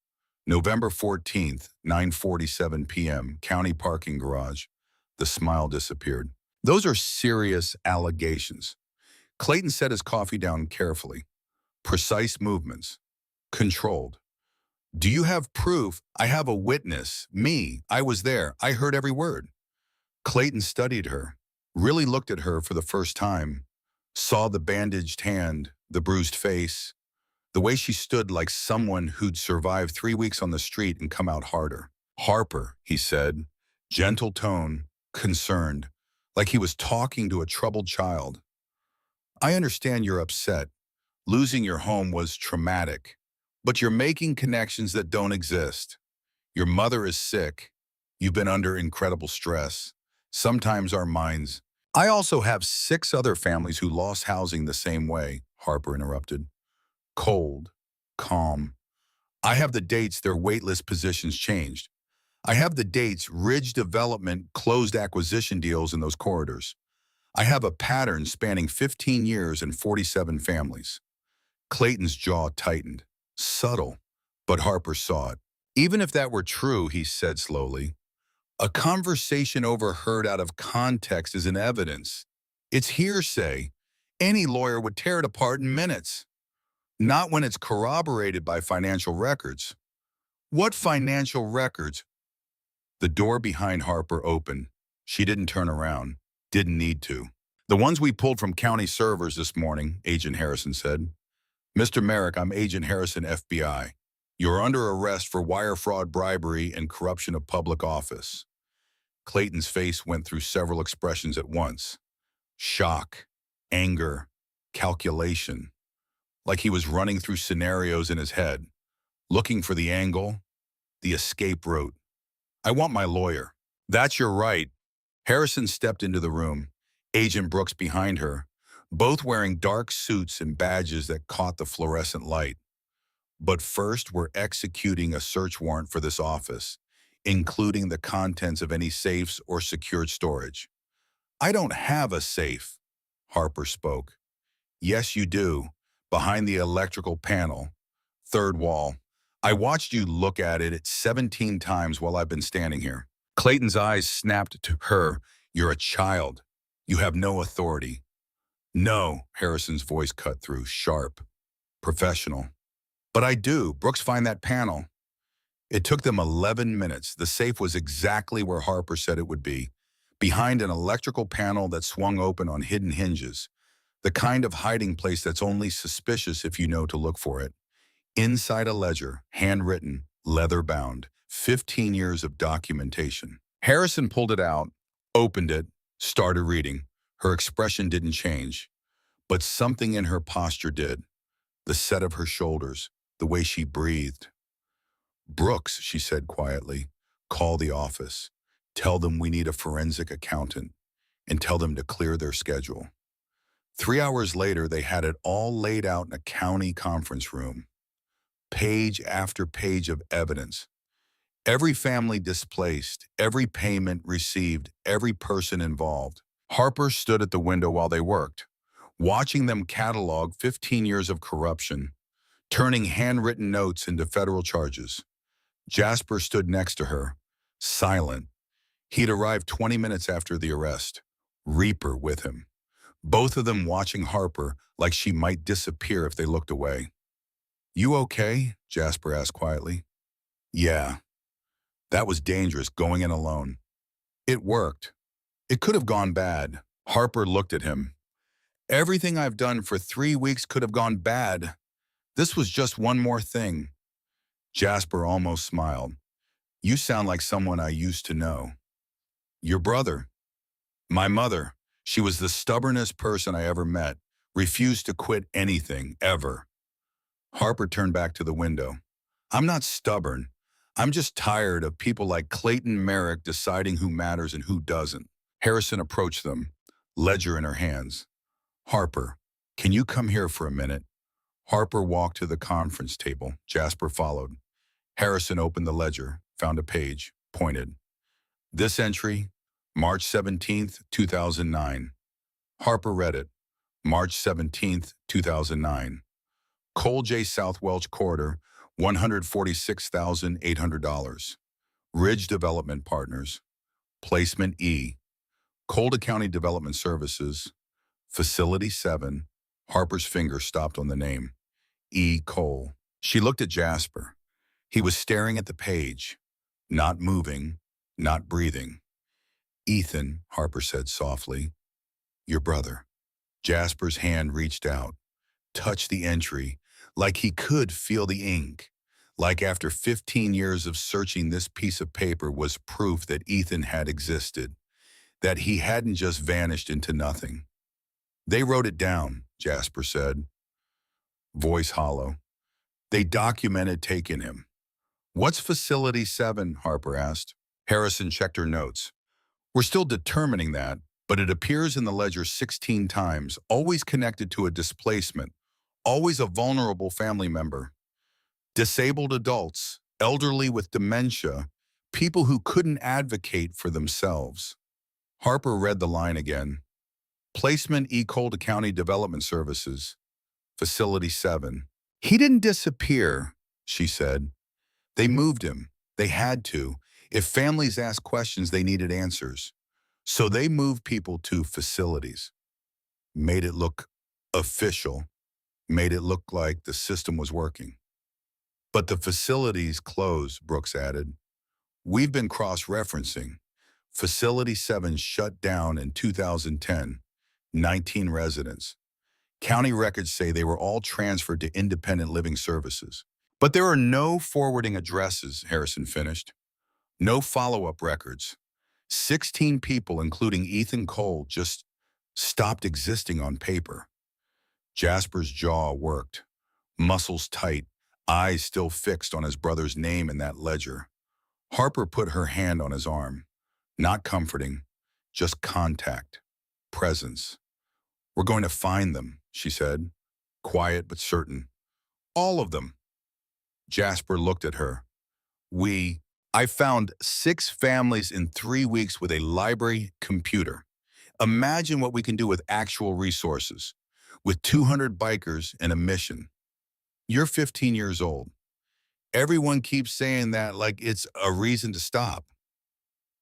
November 14th, 9:47 p.m., county parking garage. The smile disappeared. Those are serious allegations. Clayton set his coffee down carefully. Precise movements. Controlled. Do you have proof? I have a witness. Me. I was there. I heard every word. Clayton studied her, really looked at her for the first time, saw the bandaged hand, the bruised face, the way she stood like someone who'd survived 3 weeks on the street and come out harder. Harper, he said, gentle tone, concerned, like he was talking to a troubled child. I understand you're upset. Losing your home was traumatic, but you're making connections that don't exist. Your mother is sick. You've been under incredible stress. Sometimes our minds. I also have 6 other families who lost housing the same way, Harper interrupted. Cold, calm. I have the dates their waitlist positions changed. I have the dates Ridge Development closed acquisition deals in those corridors. I have a pattern spanning 15 years and 47 families. Clayton's jaw tightened. Subtle, but Harper saw it. Even if that were true, he said slowly, a conversation overheard out of context isn't evidence. It's hearsay. Any lawyer would tear it apart in minutes. Not when it's corroborated by financial records. What financial records? The door behind Harper opened. She didn't turn around. Didn't need to. The ones we pulled from county servers this morning, Agent Harrison said. Mr. Merrick, I'm Agent Harrison, FBI. You're under arrest for wire fraud, bribery, and corruption of public office. Clayton's face went through several expressions at once. Shock, anger, calculation. Like he was running through scenarios in his head, looking for the angle, the escape route. I want my lawyer. That's your right. Harrison stepped into the room, Agent Brooks behind her, both wearing dark suits and badges that caught the fluorescent light. But first, we're executing a search warrant for this office, including the contents of any safes or secured storage. I don't have a safe, Harper spoke. Yes, you do. Behind the electrical panel. Third wall. I watched you look at it 17 times while I've been standing here. Clayton's eyes snapped to her. You're a child. You have no authority. No, Harrison's voice cut through, sharp, professional. But I do. Brooks, find that panel. It took them 11 minutes. The safe was exactly where Harper said it would be, behind an electrical panel that swung open on hidden hinges, the kind of hiding place that's only suspicious if you know to look for it. Inside a ledger, handwritten, leather-bound, 15 years of documentation. Harrison pulled it out, opened it, started reading. Her expression didn't change, but something in her posture did. The set of her shoulders, the way she breathed. Brooks, she said quietly, call the office. Tell them we need a forensic accountant and tell them to clear their schedule. 3 hours later, they had it all laid out in a county conference room. Page after page of evidence. Every family displaced, every payment received, every person involved. Harper stood at the window while they worked, watching them catalog 15 years of corruption, turning handwritten notes into federal charges. Jasper stood next to her, silent. He'd arrived 20 minutes after the arrest, Reaper with him. Both of them watching Harper like she might disappear if they looked away. You okay? Jasper asked quietly. Yeah. That was dangerous, going in alone. It worked. It could have gone bad. Harper looked at him. Everything I've done for 3 weeks could have gone bad. This was just one more thing. Jasper almost smiled. You sound like someone I used to know. Your brother. My mother. She was the stubbornest person I ever met. Refused to quit anything, ever. Harper turned back to the window. I'm not stubborn. I'm just tired of people like Clayton Merrick deciding who matters and who doesn't. Harrison approached them, ledger in her hands. Harper, can you come here for a minute? Harper walked to the conference table. Jasper followed. Harrison opened the ledger, found a page, pointed. This entry, March 17th, 2009. Harper read it. March 17th, 2009. Cole J. South Welch Corridor, $146,800. Ridge Development Partners. Placement E. Colda County Development Services. Facility 7. Harper's finger stopped on the name. E. Cole. She looked at Jasper. He was staring at the page, not moving, not breathing. Ethan, Harper said softly, your brother. Jasper's hand reached out, touched the entry, like he could feel the ink, like after 15 years of searching this piece of paper was proof that Ethan had existed, that he hadn't just vanished into nothing. They wrote it down, Jasper said, voice hollow. They documented taking him. What's Facility 7? Harper asked. Harrison checked her notes. We're still determining that, but it appears in the ledger 16 times, always connected to a displacement, always a vulnerable family member. Disabled adults, elderly with dementia, people who couldn't advocate for themselves. Harper read the line again. Placement E. Colda County Development Services, Facility 7. He didn't disappear, she said. They moved him. They had to. If families asked questions, they needed answers. So they moved people to facilities. Made it look official. Made it look like the system was working. But the facilities closed, Brooks added. We've been cross-referencing. Facility 7 shut down in 2010. 19 residents. County records say they were all transferred to independent living services. But there are no forwarding addresses, Harrison finished. No follow-up records. 16 people, including Ethan Cole, just stopped existing on paper. Jasper's jaw worked, muscles tight, eyes still fixed on his brother's name in that ledger. Harper put her hand on his arm. Not comforting, just contact, presence. We're going to find them, she said, quiet but certain. All of them. Jasper looked at her. I found 6 families in 3 weeks with a library computer. Imagine what we can do with actual resources, with 200 bikers and a mission. You're 15 years old. Everyone keeps saying that like it's a reason to stop.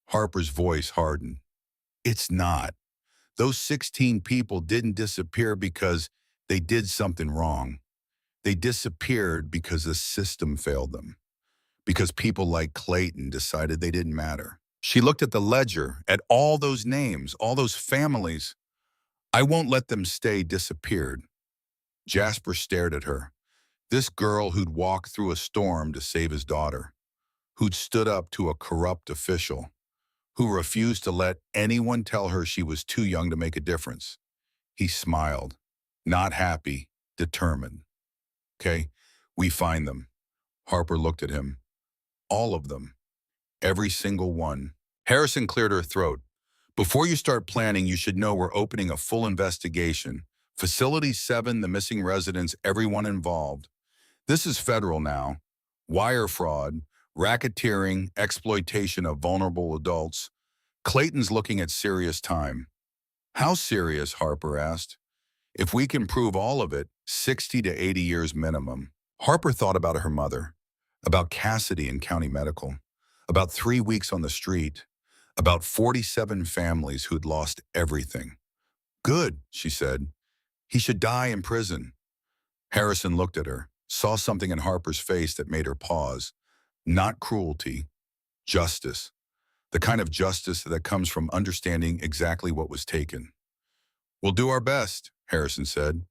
Harper's voice hardened. It's not. Those 16 people didn't disappear because they did something wrong. They disappeared because the system failed them, because people like Clayton decided they didn't matter. She looked at the ledger, at all those names, all those families. I won't let them stay disappeared. Jasper stared at her. This girl who'd walked through a storm to save his daughter, who'd stood up to a corrupt official, who refused to let anyone tell her she was too young to make a difference. He smiled, not happy, determined. Okay, we find them. Harper looked at him. All of them. Every single one. Harrison cleared her throat. Before you start planning, you should know we're opening a full investigation. Facility 7, the missing residents, everyone involved. This is federal now. Wire fraud, racketeering, exploitation of vulnerable adults. Clayton's looking at serious time. How serious? Harper asked. If we can prove all of it, 60 to 80 years minimum. Harper thought about her mother, about Cassidy in county medical, about 3 weeks on the street, about 47 families who'd lost everything. Good, she said. He should die in prison. Harrison looked at her, saw something in Harper's face that made her pause. Not cruelty, justice. The kind of justice that comes from understanding exactly what was taken. We'll do our best, Harrison said.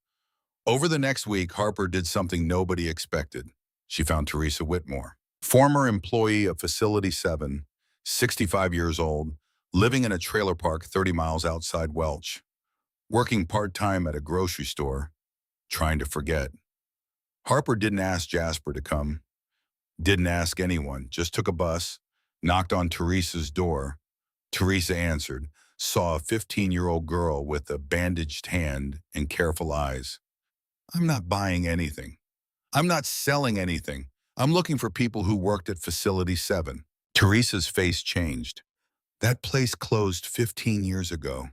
Over the next week, Harper did something nobody expected. She found Teresa Whitmore, former employee of Facility 7, 65 years old, living in a trailer park 30 miles outside Welch, working part-time at a grocery store, trying to forget. Harper didn't ask Jasper to come, didn't ask anyone, just took a bus, knocked on Teresa's door. Teresa answered, saw a 15-year-old girl with a bandaged hand and careful eyes. I'm not buying anything. I'm not selling anything. I'm looking for people who worked at Facility 7. Teresa's face changed. That place closed 15 years ago.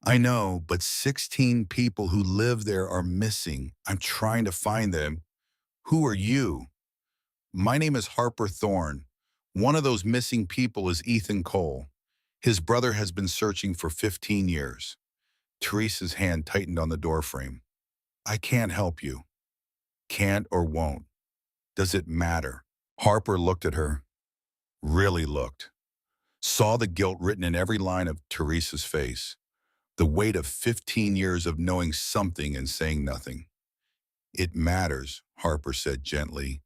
I know, but 16 people who live there are missing. I'm trying to find them. Who are you? My name is Harper Thorne. One of those missing people is Ethan Cole. His brother has been searching for 15 years. Teresa's hand tightened on the doorframe. I can't help you. Can't or won't. Does it matter? Harper looked at her. Really looked. Saw the guilt written in every line of Teresa's face. The weight of 15 years of knowing something and saying nothing. It matters, Harper said gently,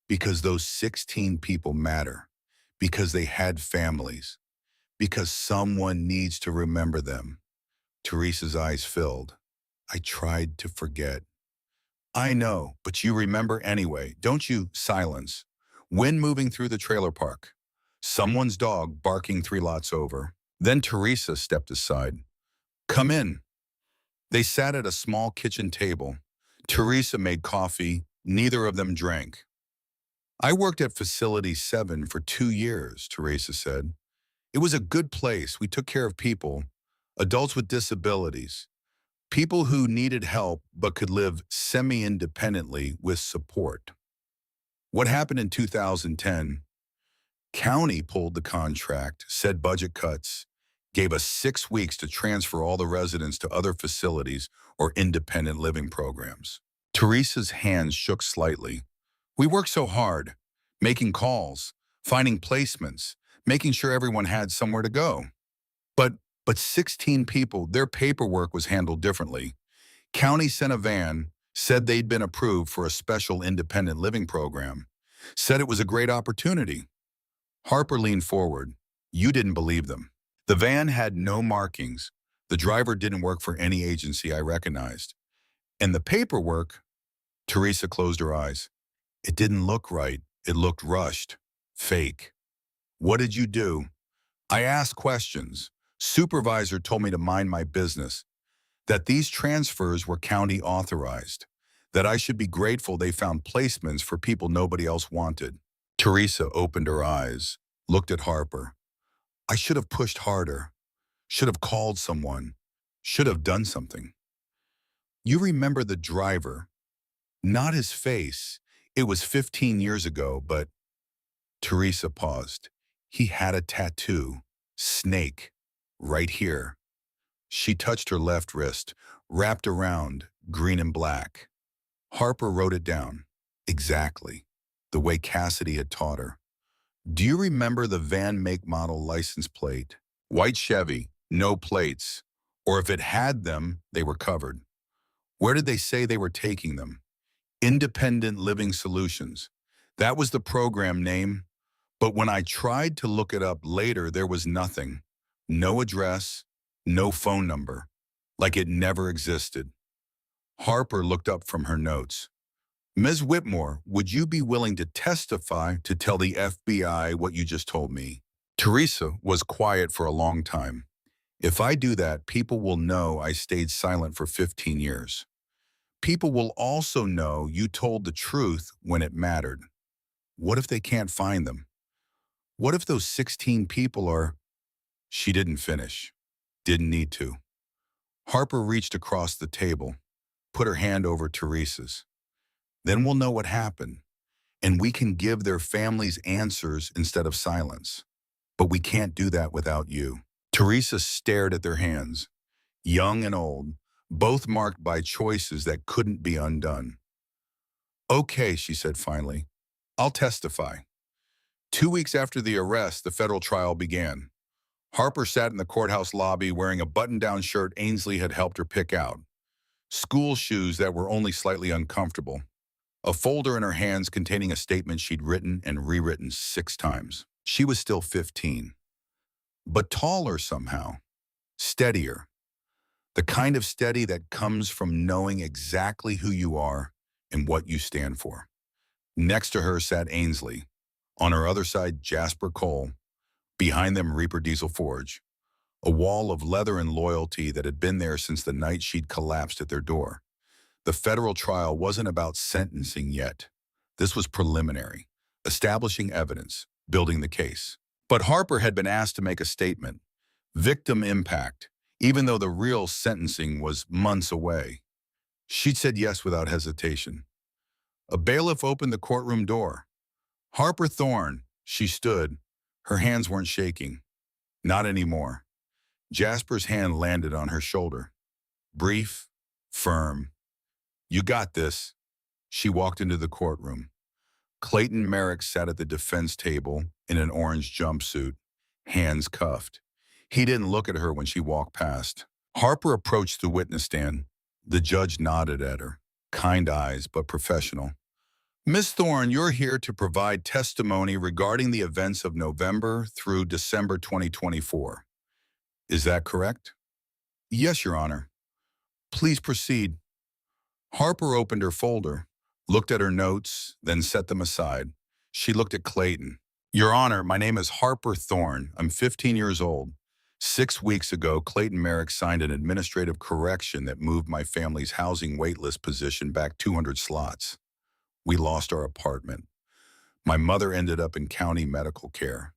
because those 16 people matter, because they had families, because someone needs to remember them. Teresa's eyes filled. I tried to forget. I know, but you remember anyway, don't you? Silence. Wind moving through the trailer park. Someone's dog barking 3 lots over. Then Teresa stepped aside. Come in. They sat at a small kitchen table. Teresa made coffee. Neither of them drank. I worked at Facility 7 for 2 years, Teresa said. It was a good place. We took care of people, adults with disabilities, people who needed help but could live semi-independently with support. What happened in 2010? County pulled the contract, said budget cuts, gave us 6 weeks to transfer all the residents to other facilities or independent living programs. Teresa's hands shook slightly. We worked so hard, making calls, finding placements, making sure everyone had somewhere to go. But 16 people, their paperwork was handled differently. County sent a van, said they'd been approved for a special independent living program, said it was a great opportunity. Harper leaned forward. You didn't believe them. The van had no markings. The driver didn't work for any agency I recognized. And the paperwork, Teresa closed her eyes. It didn't look right. It looked rushed, fake. What did you do? I asked questions. Supervisor told me to mind my business, that these transfers were county authorized, that I should be grateful they found placements for people nobody else wanted. Teresa opened her eyes, looked at Harper. I should have pushed harder, should have called someone, should have done something. You remember the driver, not his face. It was 15 years ago, but Teresa paused. He had a tattoo, snake, right here. She touched her left wrist, wrapped around, green and black. Harper wrote it down. Exactly. The way Cassidy had taught her. Do you remember the van make model license plate? White Chevy, no plates. Or if it had them, they were covered. Where did they say they were taking them? Independent Living Solutions. That was the program name. But when I tried to look it up later, there was nothing. No address, no phone number. Like it never existed. Harper looked up from her notes. Ms. Whitmore, would you be willing to testify to tell the FBI what you just told me? Teresa was quiet for a long time. If I do that, people will know I stayed silent for 15 years. People will also know you told the truth when it mattered. What if they can't find them? What if those 16 people are... She didn't finish. Didn't need to. Harper reached across the table, put her hand over Teresa's. Then we'll know what happened, and we can give their families answers instead of silence. But we can't do that without you. Teresa stared at their hands, young and old, both marked by choices that couldn't be undone. Okay, she said finally, I'll testify. 2 weeks after the arrest, the federal trial began. Harper sat in the courthouse lobby wearing a button-down shirt Ainsley had helped her pick out, school shoes that were only slightly uncomfortable, a folder in her hands containing a statement she'd written and rewritten 6 times. She was still 15, but taller somehow, steadier, the kind of steady that comes from knowing exactly who you are and what you stand for. Next to her sat Ainsley. On her other side, Jasper Cole. Behind them, Reaper Diesel Forge. A wall of leather and loyalty that had been there since the night she'd collapsed at their door. The federal trial wasn't about sentencing yet. This was preliminary, establishing evidence, building the case. But Harper had been asked to make a statement. Victim impact, even though the real sentencing was months away. She'd said yes without hesitation. A bailiff opened the courtroom door. Harper Thorne, she stood. Her hands weren't shaking. Not anymore. Jasper's hand landed on her shoulder. Brief, firm. You got this. She walked into the courtroom. Clayton Merrick sat at the defense table in an orange jumpsuit, hands cuffed. He didn't look at her when she walked past. Harper approached the witness stand. The judge nodded at her. Kind eyes, but professional. Ms. Thorne, you're here to provide testimony regarding the events of November through December 2024. Is that correct? Yes, Your Honor. Please proceed. Harper opened her folder, looked at her notes, then set them aside. She looked at Clayton. Your Honor, my name is Harper Thorne. I'm 15 years old. 6 weeks ago, Clayton Merrick signed an administrative correction that moved my family's housing waitlist position back 200 slots. We lost our apartment. My mother ended up in county medical care.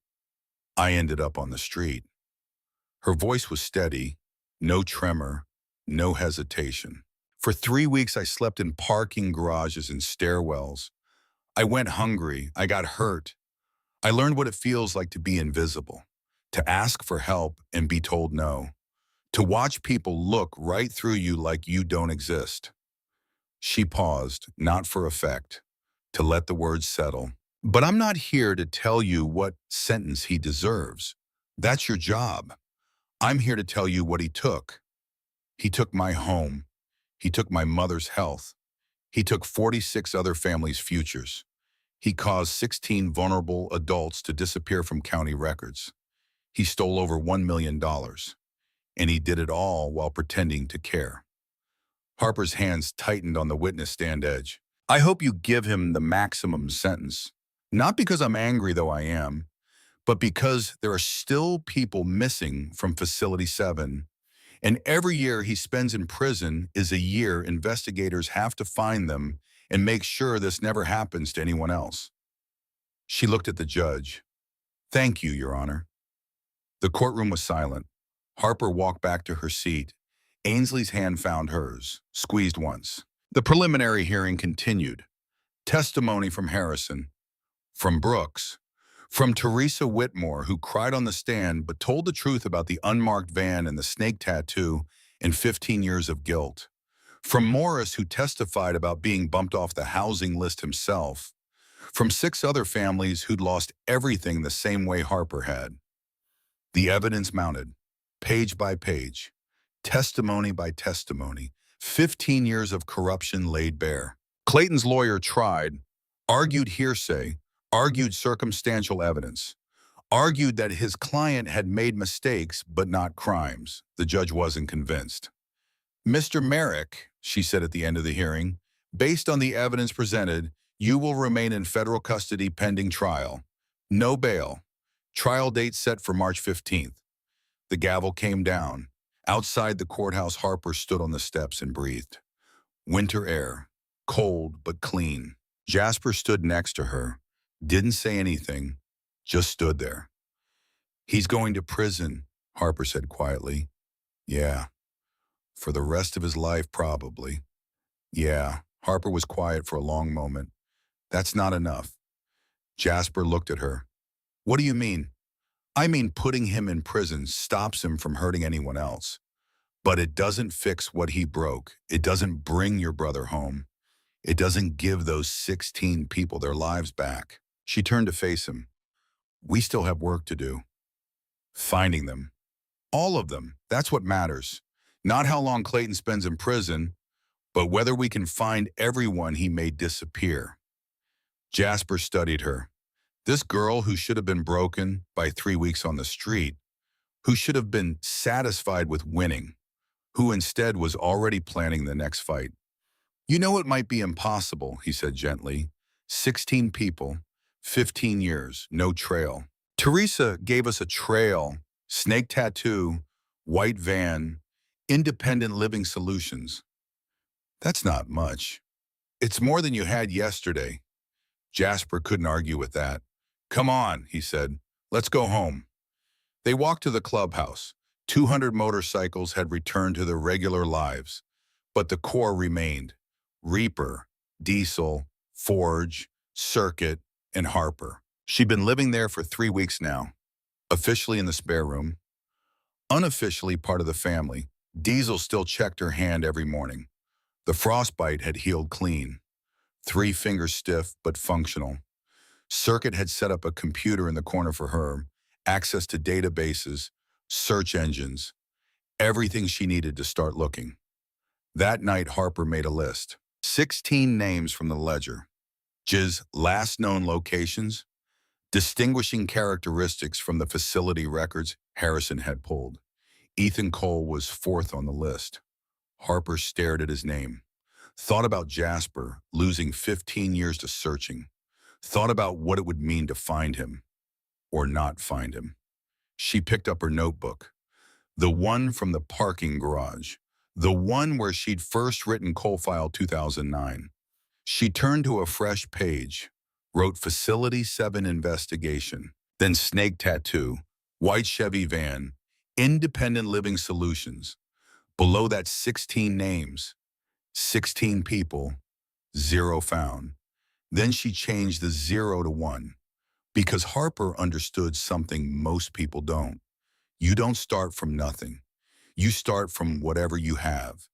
I ended up on the street. Her voice was steady, no tremor, no hesitation. For 3 weeks, I slept in parking garages and stairwells. I went hungry. I got hurt. I learned what it feels like to be invisible, to ask for help and be told no, to watch people look right through you like you don't exist. She paused, not for effect, to let the words settle. But I'm not here to tell you what sentence he deserves. That's your job. I'm here to tell you what he took. He took my home. He took my mother's health. He took 46 other families' futures. He caused 16 vulnerable adults to disappear from county records. He stole over $1 million. And he did it all while pretending to care. Harper's hands tightened on the witness stand edge. I hope you give him the maximum sentence. Not because I'm angry, though I am, but because there are still people missing from Facility 7. And every year he spends in prison is a year investigators have to find them and make sure this never happens to anyone else. She looked at the judge. Thank you, Your Honor. The courtroom was silent. Harper walked back to her seat. Ainsley's hand found hers, squeezed once. The preliminary hearing continued. Testimony from Harrison, from Brooks, from Teresa Whitmore, who cried on the stand but told the truth about the unmarked van and the snake tattoo and 15 years of guilt. From Morris, who testified about being bumped off the housing list himself. From 6 other families who'd lost everything the same way Harper had. The evidence mounted, page by page, testimony by testimony, 15 years of corruption laid bare. Clayton's lawyer tried, argued hearsay, argued circumstantial evidence, argued that his client had made mistakes but not crimes. The judge wasn't convinced. Mr. Merrick, she said at the end of the hearing, based on the evidence presented, you will remain in federal custody pending trial. No bail. Trial date set for March 15th. The gavel came down. Outside the courthouse, Harper stood on the steps and breathed. Winter air, cold but clean. Jasper stood next to her, didn't say anything, just stood there. He's going to prison, Harper said quietly. Yeah. For the rest of his life, probably. Yeah. Harper was quiet for a long moment. That's not enough. Jasper looked at her. What do you mean? I mean, putting him in prison stops him from hurting anyone else. But it doesn't fix what he broke. It doesn't bring your brother home. It doesn't give those 16 people their lives back. She turned to face him. We still have work to do. Finding them. All of them. That's what matters. Not how long Clayton spends in prison, but whether we can find everyone he made disappear. Jasper studied her. This girl who should have been broken by 3 weeks on the street, who should have been satisfied with winning, who instead was already planning the next fight. You know it might be impossible, he said gently. 16 people, 15 years, no trail. Teresa gave us a trail, snake tattoo, white van, independent living solutions. That's not much. It's more than you had yesterday. Jasper couldn't argue with that. Come on, he said. Let's go home. They walked to the clubhouse. 200 motorcycles had returned to their regular lives, but the core remained. Reaper, Diesel, Forge, Circuit, and Harper. She'd been living there for 3 weeks now, officially in the spare room, unofficially part of the family. Diesel still checked her hand every morning. The frostbite had healed clean. 3 fingers stiff but functional. Circuit had set up a computer in the corner for her, access to databases, search engines, everything she needed to start looking. That night, Harper made a list. 16 names from the ledger. J's last known locations, distinguishing characteristics from the facility records Harrison had pulled. Ethan Cole was 4th on the list. Harper stared at his name. Thought about Jasper losing 15 years to searching. Thought about what it would mean to find him, or not find him. She picked up her notebook. The one from the parking garage. The one where she'd first written Cole File 2009. She turned to a fresh page, wrote Facility 7 Investigation, then Snake Tattoo, White Chevy Van, Independent Living Solutions. Below that, 16 names, 16 people, 0 found. Then she changed the 0 to 1, because Harper understood something most people don't. You don't start from nothing. You start from whatever you have,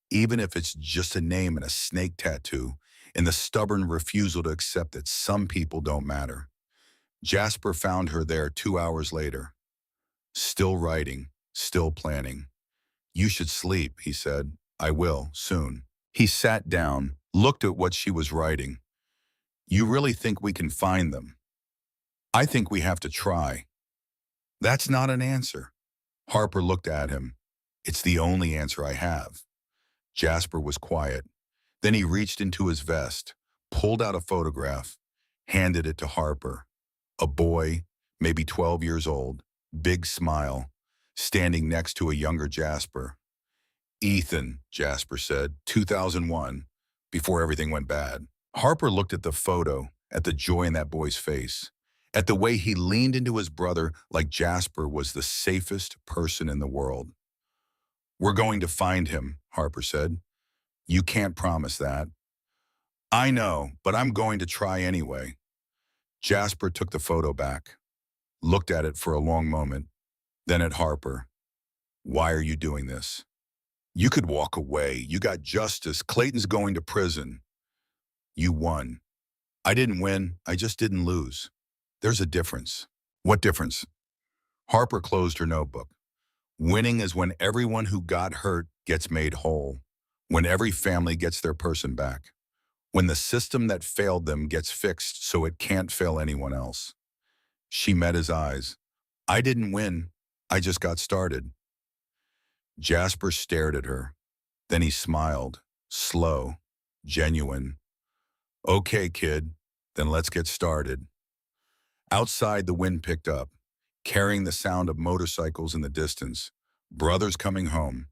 even if it's just a name and a snake tattoo, and the stubborn refusal to accept that some people don't matter. Jasper found her there 2 hours later, still writing, still planning. You should sleep, he said. I will, soon. He sat down, looked at what she was writing. You really think we can find them? I think we have to try. That's not an answer. Harper looked at him. It's the only answer I have. Jasper was quiet. Then he reached into his vest, pulled out a photograph, handed it to Harper. A boy, maybe 12 years old, big smile, standing next to a younger Jasper. Ethan, Jasper said, 2001, before everything went bad. Harper looked at the photo, at the joy in that boy's face, at the way he leaned into his brother like Jasper was the safest person in the world. We're going to find him, Harper said. You can't promise that. I know, but I'm going to try anyway. Jasper took the photo back, looked at it for a long moment, then at Harper. Why are you doing this? You could walk away. You got justice. Clayton's going to prison. You won. I didn't win. I just didn't lose. There's a difference. What difference? Harper closed her notebook. Winning is when everyone who got hurt gets made whole, when every family gets their person back, when the system that failed them gets fixed so it can't fail anyone else. She met his eyes. I didn't win. I just got started. Jasper stared at her. Then he smiled, slow, genuine. Okay, kid, then let's get started. Outside, the wind picked up, carrying the sound of motorcycles in the distance, brothers coming home,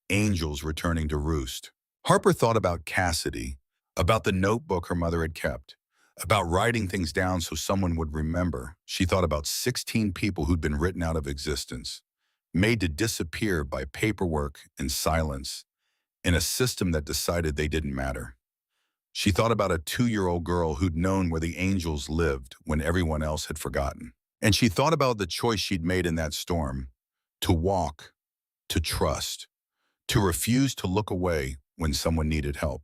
angels returning to roost. Harper thought about Cassidy, about the notebook her mother had kept, about writing things down so someone would remember. She thought about 16 people who'd been written out of existence, made to disappear by paperwork and silence, in a system that decided they didn't matter. She thought about a 2-year-old girl who'd known where the angels lived when everyone else had forgotten. And she thought about the choice she'd made in that storm, to walk, to trust, to refuse to look away when someone needed help.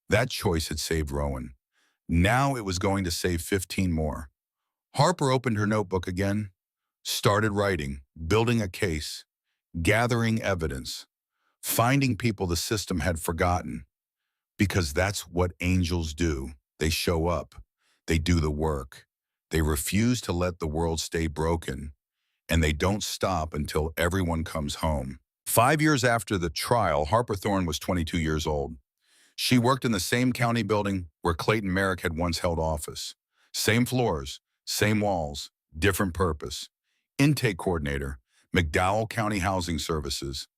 That choice had saved Rowan. Now it was going to save 15 more. Harper opened her notebook again, started writing, building a case, gathering evidence, finding people the system had forgotten. Because that's what angels do. They show up. They do the work. They refuse to let the world stay broken. And they don't stop until everyone comes home. 5 years after the trial, Harper Thorne was 22 years old. She worked in the same county building where Clayton Merrick had once held office. Same floors, same walls, different purpose. Intake coordinator, McDowell County Housing Services.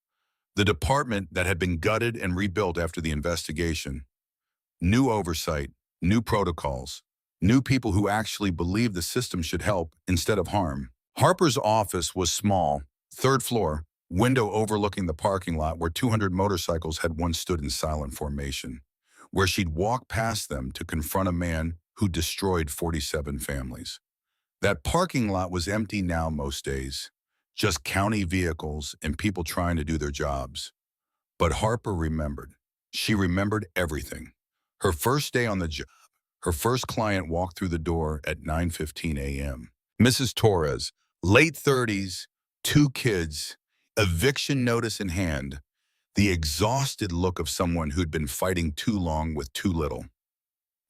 The department that had been gutted and rebuilt after the investigation. New oversight, new protocols, new people who actually believed the system should help instead of harm. Harper's office was small, 3rd floor, window overlooking the parking lot where 200 motorcycles had once stood in silent formation, where she'd walk past them to confront a man who destroyed 47 families. That parking lot was empty now most days, just county vehicles and people trying to do their jobs. But Harper remembered. She remembered everything. Her first day on the job, her first client walked through the door at 9:15 a.m. Mrs. Torres, late 30s, 2 kids, eviction notice in hand, the exhausted look of someone who'd been fighting too long with too little.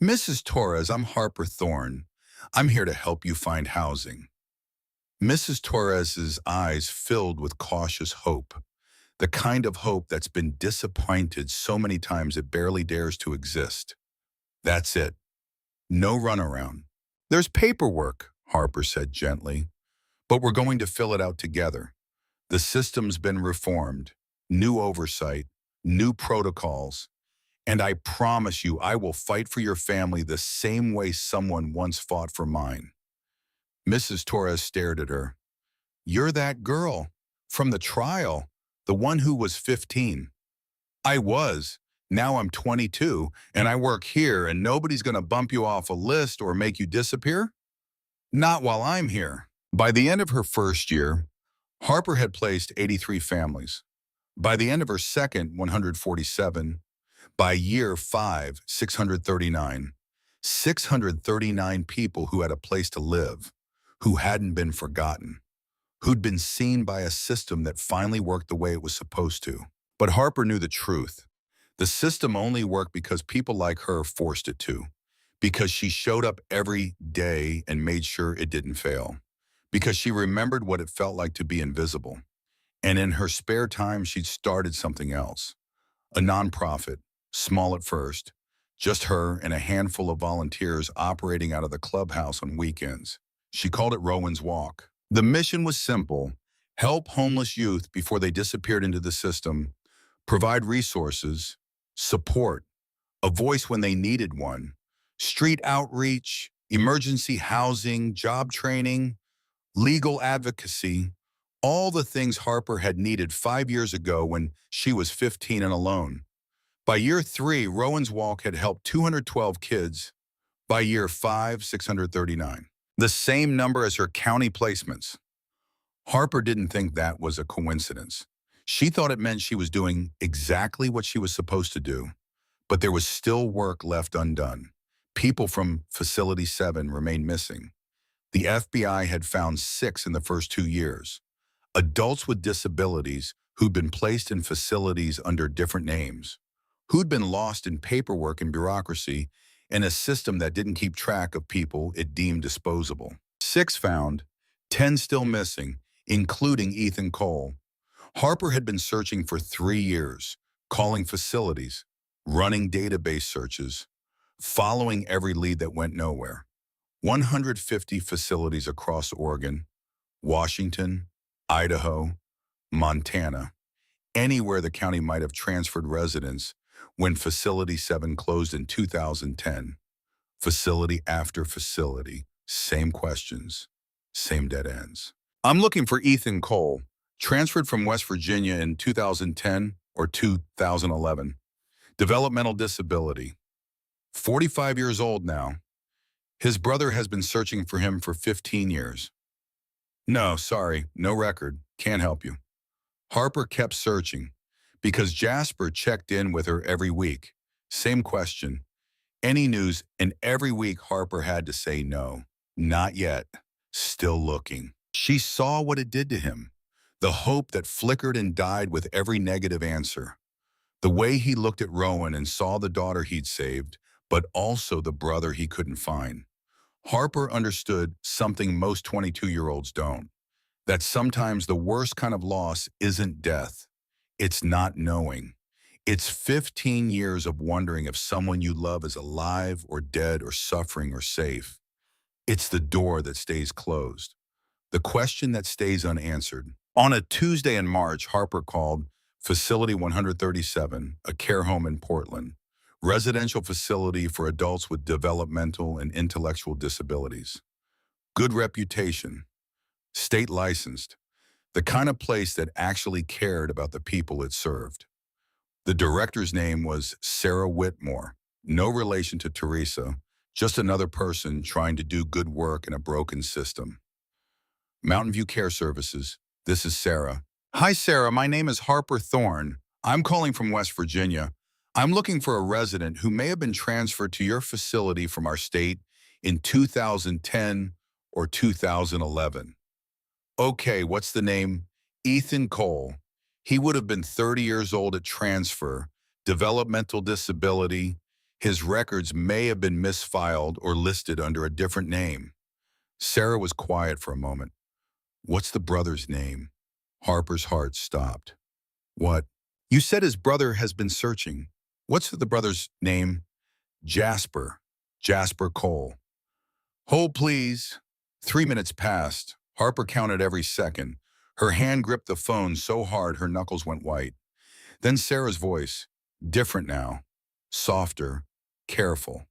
Mrs. Torres, I'm Harper Thorne. I'm here to help you find housing. Mrs. Torres's eyes filled with cautious hope, the kind of hope that's been disappointed so many times it barely dares to exist. That's it. No runaround. There's paperwork, Harper said gently, but we're going to fill it out together. The system's been reformed, new oversight, new protocols, and I promise you I will fight for your family the same way someone once fought for mine. Mrs. Torres stared at her. You're that girl from the trial, the one who was 15. I was. Now I'm 22, and I work here, and nobody's going to bump you off a list or make you disappear? Not while I'm here. By the end of her first year, Harper had placed 83 families. By the end of her second, 147. By year 5, 639. 639 people who had a place to live, who hadn't been forgotten, who'd been seen by a system that finally worked the way it was supposed to. But Harper knew the truth. The system only worked because people like her forced it to, because she showed up every day and made sure it didn't fail, because she remembered what it felt like to be invisible. And in her spare time, she'd started something else, a nonprofit, small at first, just her and a handful of volunteers operating out of the clubhouse on weekends. She called it Rowan's Walk. The mission was simple: help homeless youth before they disappeared into the system, provide resources, support, a voice when they needed one, street outreach, emergency housing, job training, legal advocacy, all the things Harper had needed 5 years ago when she was 15 and alone. By year 3, Rowan's Walk had helped 212 kids. By year 5, 639. The same number as her county placements. Harper didn't think that was a coincidence. She thought it meant she was doing exactly what she was supposed to do, but there was still work left undone. People from Facility 7 remained missing. The FBI had found 6 in the first 2 years. Adults with disabilities who'd been placed in facilities under different names, who'd been lost in paperwork and bureaucracy and a system that didn't keep track of people it deemed disposable. 6 found, 10 still missing, including Ethan Cole. Harper had been searching for 3 years, calling facilities, running database searches, following every lead that went nowhere. 150 facilities across Oregon, Washington, Idaho, Montana, anywhere the county might have transferred residents when Facility 7 closed in 2010. Facility after facility, same questions, same dead ends. I'm looking for Ethan Cole, transferred from West Virginia in 2010 or 2011. Developmental disability. 45 years old now. His brother has been searching for him for 15 years. No, sorry, no record. Can't help you. Harper kept searching because Jasper checked in with her every week. Same question. Any news, and every week Harper had to say no. Not yet. Still looking. She saw what it did to him. The hope that flickered and died with every negative answer. The way he looked at Rowan and saw the daughter he'd saved, but also the brother he couldn't find. Harper understood something most 22-year-olds don't. That sometimes the worst kind of loss isn't death. It's not knowing. It's 15 years of wondering if someone you love is alive or dead or suffering or safe. It's the door that stays closed. The question that stays unanswered. On a Tuesday in March, Harper called Facility 137, a care home in Portland, residential facility for adults with developmental and intellectual disabilities. Good reputation, state licensed, the kind of place that actually cared about the people it served. The director's name was Sarah Whitmore, no relation to Teresa, just another person trying to do good work in a broken system. Mountain View Care Services, this is Sarah. Hi Sarah, my name is Harper Thorne. I'm calling from West Virginia. I'm looking for a resident who may have been transferred to your facility from our state in 2010 or 2011. Okay, what's the name? Ethan Cole. He would have been 30 years old at transfer, developmental disability. His records may have been misfiled or listed under a different name. Sarah was quiet for a moment. What's the brother's name? Harper's heart stopped. What? You said his brother has been searching. What's the brother's name? Jasper. Jasper Cole. Hold, please. 3 minutes passed. Harper counted every second. Her hand gripped the phone so hard her knuckles went white. Then Sarah's voice, different now, softer, careful.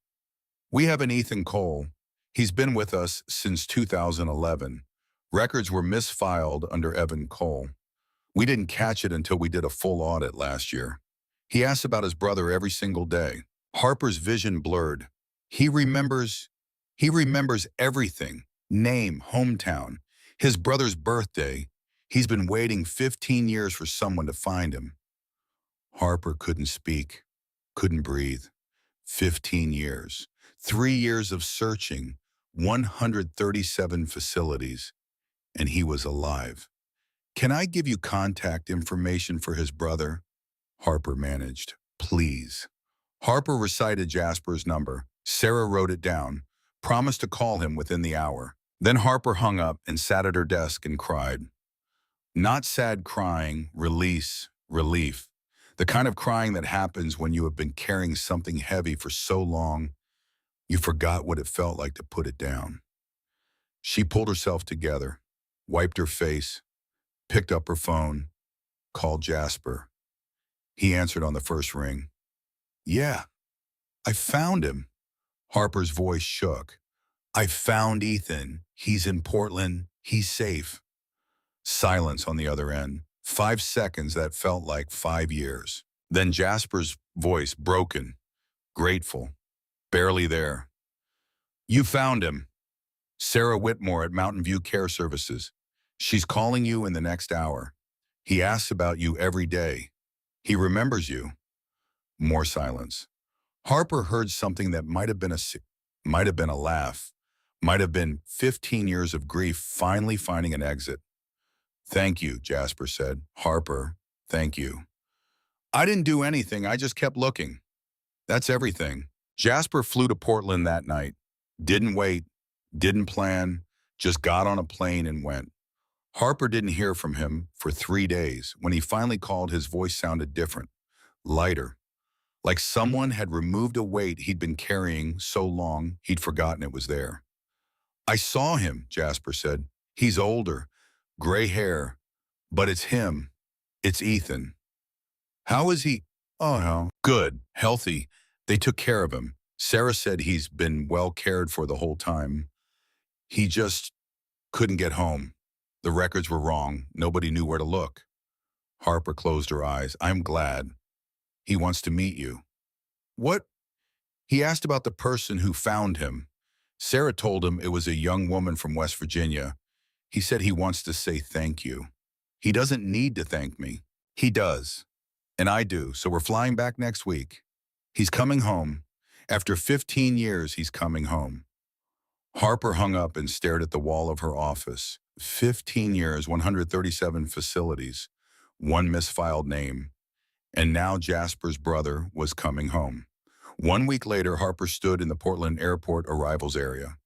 We have an Ethan Cole. He's been with us since 2011. Records were misfiled under Evan Cole. We didn't catch it until we did a full audit last year. He asks about his brother every single day. Harper's vision blurred. He remembers everything. Name, hometown, his brother's birthday. He's been waiting 15 years for someone to find him. Harper couldn't speak, couldn't breathe. 15 years. 3 years of searching, 137 facilities, and he was alive. Can I give you contact information for his brother? Harper managed. Please. Harper recited Jasper's number. Sarah wrote it down, promised to call him within the hour. Then Harper hung up and sat at her desk and cried. Not sad crying, release, relief. The kind of crying that happens when you have been carrying something heavy for so long, you forgot what it felt like to put it down. She pulled herself together, wiped her face, picked up her phone, called Jasper. He answered on the first ring. Yeah, I found him. Harper's voice shook. I found Ethan. He's in Portland. He's safe. Silence on the other end. 5 seconds that felt like 5 years. Then Jasper's voice broken, grateful, barely there. You found him. Sarah Whitmore at Mountain View Care Services. She's calling you in the next hour. He asks about you every day. He remembers you. More silence. Harper heard something that might have been a laugh, might have been 15 years of grief finally finding an exit. Thank you, Jasper said. Harper, thank you. I didn't do anything, I just kept looking. That's everything. Jasper flew to Portland that night. Didn't wait, didn't plan, just got on a plane and went. Harper didn't hear from him for 3 days. When he finally called, his voice sounded different, lighter, like someone had removed a weight he'd been carrying so long he'd forgotten it was there. I saw him, Jasper said. He's older, gray hair, but it's him. It's Ethan. How is he? Oh, no. Good, healthy. They took care of him. Sarah said he's been well cared for the whole time. He just couldn't get home. The records were wrong. Nobody knew where to look. Harper closed her eyes. I'm glad. He wants to meet you. What? He asked about the person who found him. Sarah told him it was a young woman from West Virginia. He said he wants to say thank you. He doesn't need to thank me. He does. And I do, so we're flying back next week. He's coming home. After 15 years, he's coming home. Harper hung up and stared at the wall of her office. 15 years, 137 facilities, one misfiled name. And now Jasper's brother was coming home. 1 week later, Harper stood in the Portland airport arrivals area.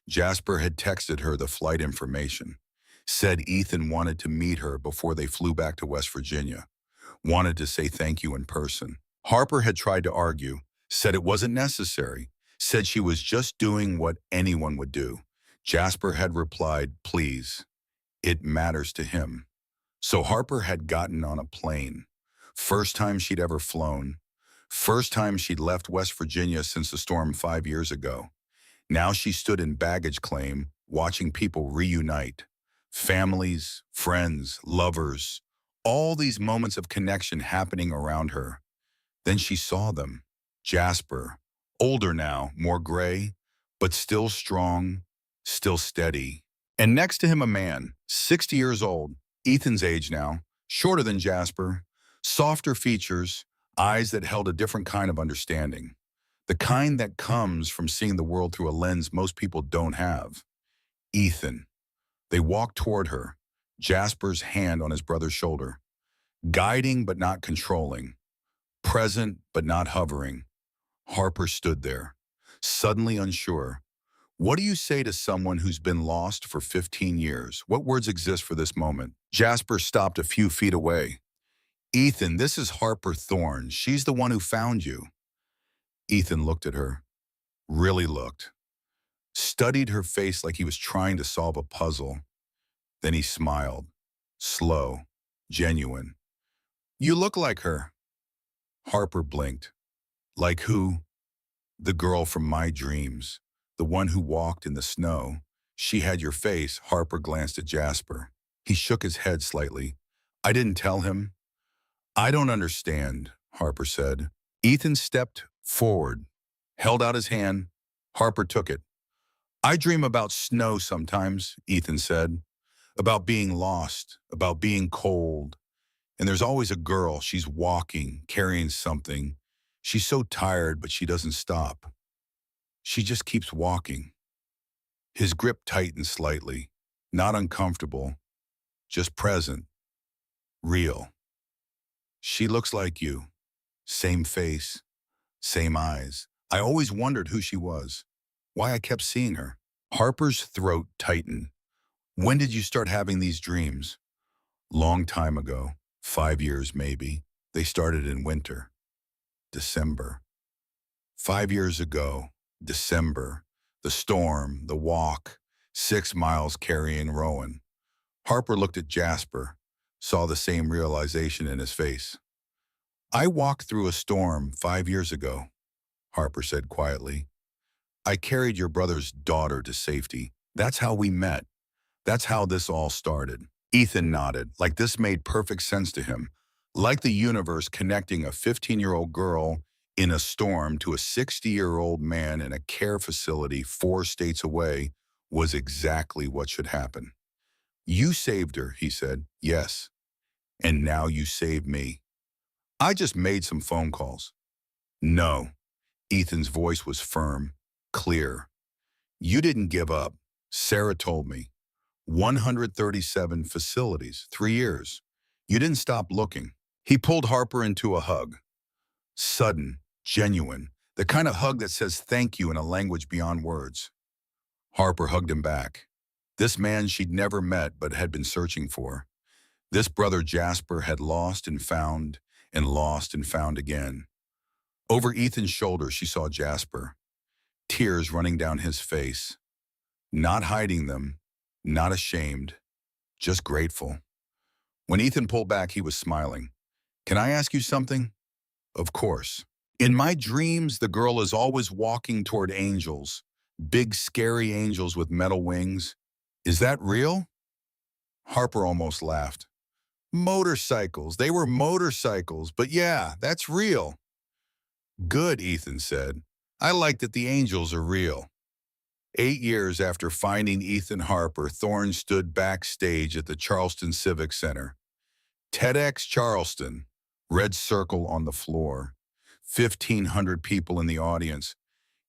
Jasper had texted her the flight information, said Ethan wanted to meet her before they flew back to West Virginia, wanted to say thank you in person. Harper had tried to argue, said it wasn't necessary, said she was just doing what anyone would do. Jasper had replied, please, it matters to him. So Harper had gotten on a plane. First time she'd ever flown. First time she'd left West Virginia since the storm 5 years ago. Now she stood in baggage claim, watching people reunite. Families, friends, lovers, all these moments of connection happening around her. Then she saw them. Jasper, older now, more gray, but still strong, still steady. And next to him a man, 60 years old, Ethan's age now, shorter than Jasper, softer features, eyes that held a different kind of understanding. The kind that comes from seeing the world through a lens most people don't have. Ethan. They walked toward her, Jasper's hand on his brother's shoulder, guiding but not controlling, present but not hovering. Harper stood there, suddenly unsure. What do you say to someone who's been lost for 15 years? What words exist for this moment? Jasper stopped a few feet away. Ethan, this is Harper Thorne. She's the one who found you. Ethan looked at her, really looked, studied her face like he was trying to solve a puzzle. Then he smiled, slow, genuine. You look like her. Harper blinked. Like who? The girl from my dreams, the one who walked in the snow. She had your face. Harper glanced at Jasper. He shook his head slightly. I didn't tell him. I don't understand, Harper said. Ethan stepped forward, held out his hand. Harper took it. I dream about snow sometimes, Ethan said. About being lost, about being cold. And there's always a girl. She's walking, carrying something. She's so tired, but she doesn't stop. She just keeps walking. His grip tightened slightly, not uncomfortable, just present, real. She looks like you. Same face, same eyes. I always wondered who she was, why I kept seeing her. Harper's throat tightened. When did you start having these dreams? Long time ago, 5 years maybe. They started in winter. December. 5 years ago, December. The storm, the walk, 6 miles carrying Rowan. Harper looked at Jasper, saw the same realization in his face. I walked through a storm 5 years ago, Harper said quietly. I carried your brother's daughter to safety. That's how we met. That's how this all started. Ethan nodded, like this made perfect sense to him. Like the universe connecting a 15-year-old girl in a storm to a 60-year-old man in a care facility 4 states away was exactly what should happen. You saved her, he said. Yes. And now you saved me. I just made some phone calls. No. Ethan's voice was firm, clear. You didn't give up. Sarah told me. 137 facilities, 3 years. You didn't stop looking. He pulled Harper into a hug. Sudden, genuine, the kind of hug that says thank you in a language beyond words. Harper hugged him back. This man she'd never met but had been searching for. This brother Jasper had lost and found and lost and found again. Over Ethan's shoulder she saw Jasper, tears running down his face. Not hiding them, not ashamed, just grateful. When Ethan pulled back, he was smiling. Can I ask you something? Of course. In my dreams, the girl is always walking toward angels, big scary angels with metal wings. Is that real? Harper almost laughed. Motorcycles, they were motorcycles, but yeah, that's real. Good, Ethan said. I like that the angels are real. 8 years after finding Ethan Harper, Thorne stood backstage at the Charleston Civic Center. TEDx Charleston, red circle on the floor, 1,500 people in the audience,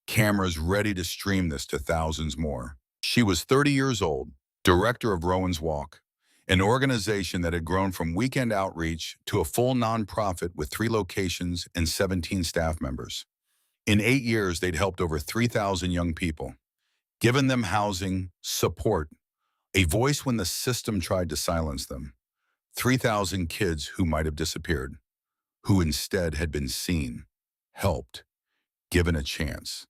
cameras ready to stream this to thousands more. She was 30 years old, director of Rowan's Walk, an organization that had grown from weekend outreach to a full nonprofit with 3 locations and 17 staff members. In 8 years, they'd helped over 3,000 young people, given them housing, support, a voice when the system tried to silence them. 3,000 kids who might have disappeared, who instead had been seen, helped, given a chance.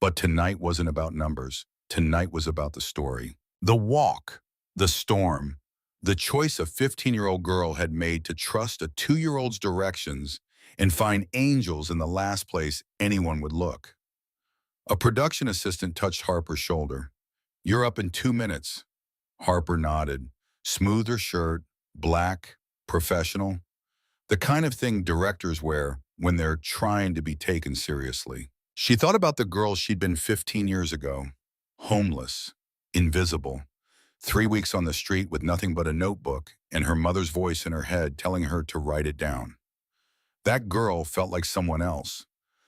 But tonight wasn't about numbers. Tonight was about the story. The walk, the storm, the choice a 15-year-old girl had made to trust a 2-year-old's directions and find angels in the last place anyone would look. A production assistant touched Harper's shoulder. You're up in 2 minutes. Harper nodded. Smoothed her shirt, black, professional. The kind of thing directors wear when they're trying to be taken seriously. She thought about the girl she'd been 15 years ago. Homeless, invisible. 3 weeks on the street with nothing but a notebook and her mother's voice in her head telling her to write it down. That girl felt like someone else.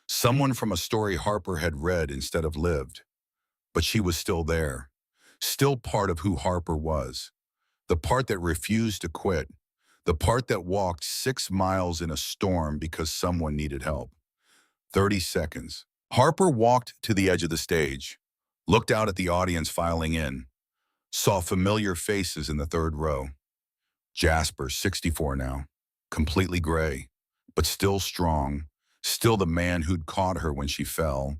Someone from a story Harper had read instead of lived. But she was still there. Still part of who Harper was. The part that refused to quit. The part that walked 6 miles in a storm because someone needed help. 30 seconds. Harper walked to the edge of the stage, looked out at the audience filing in, saw familiar faces in the 3rd row. Jasper, 64 now, completely gray, but still strong, still the man who'd caught her when she fell,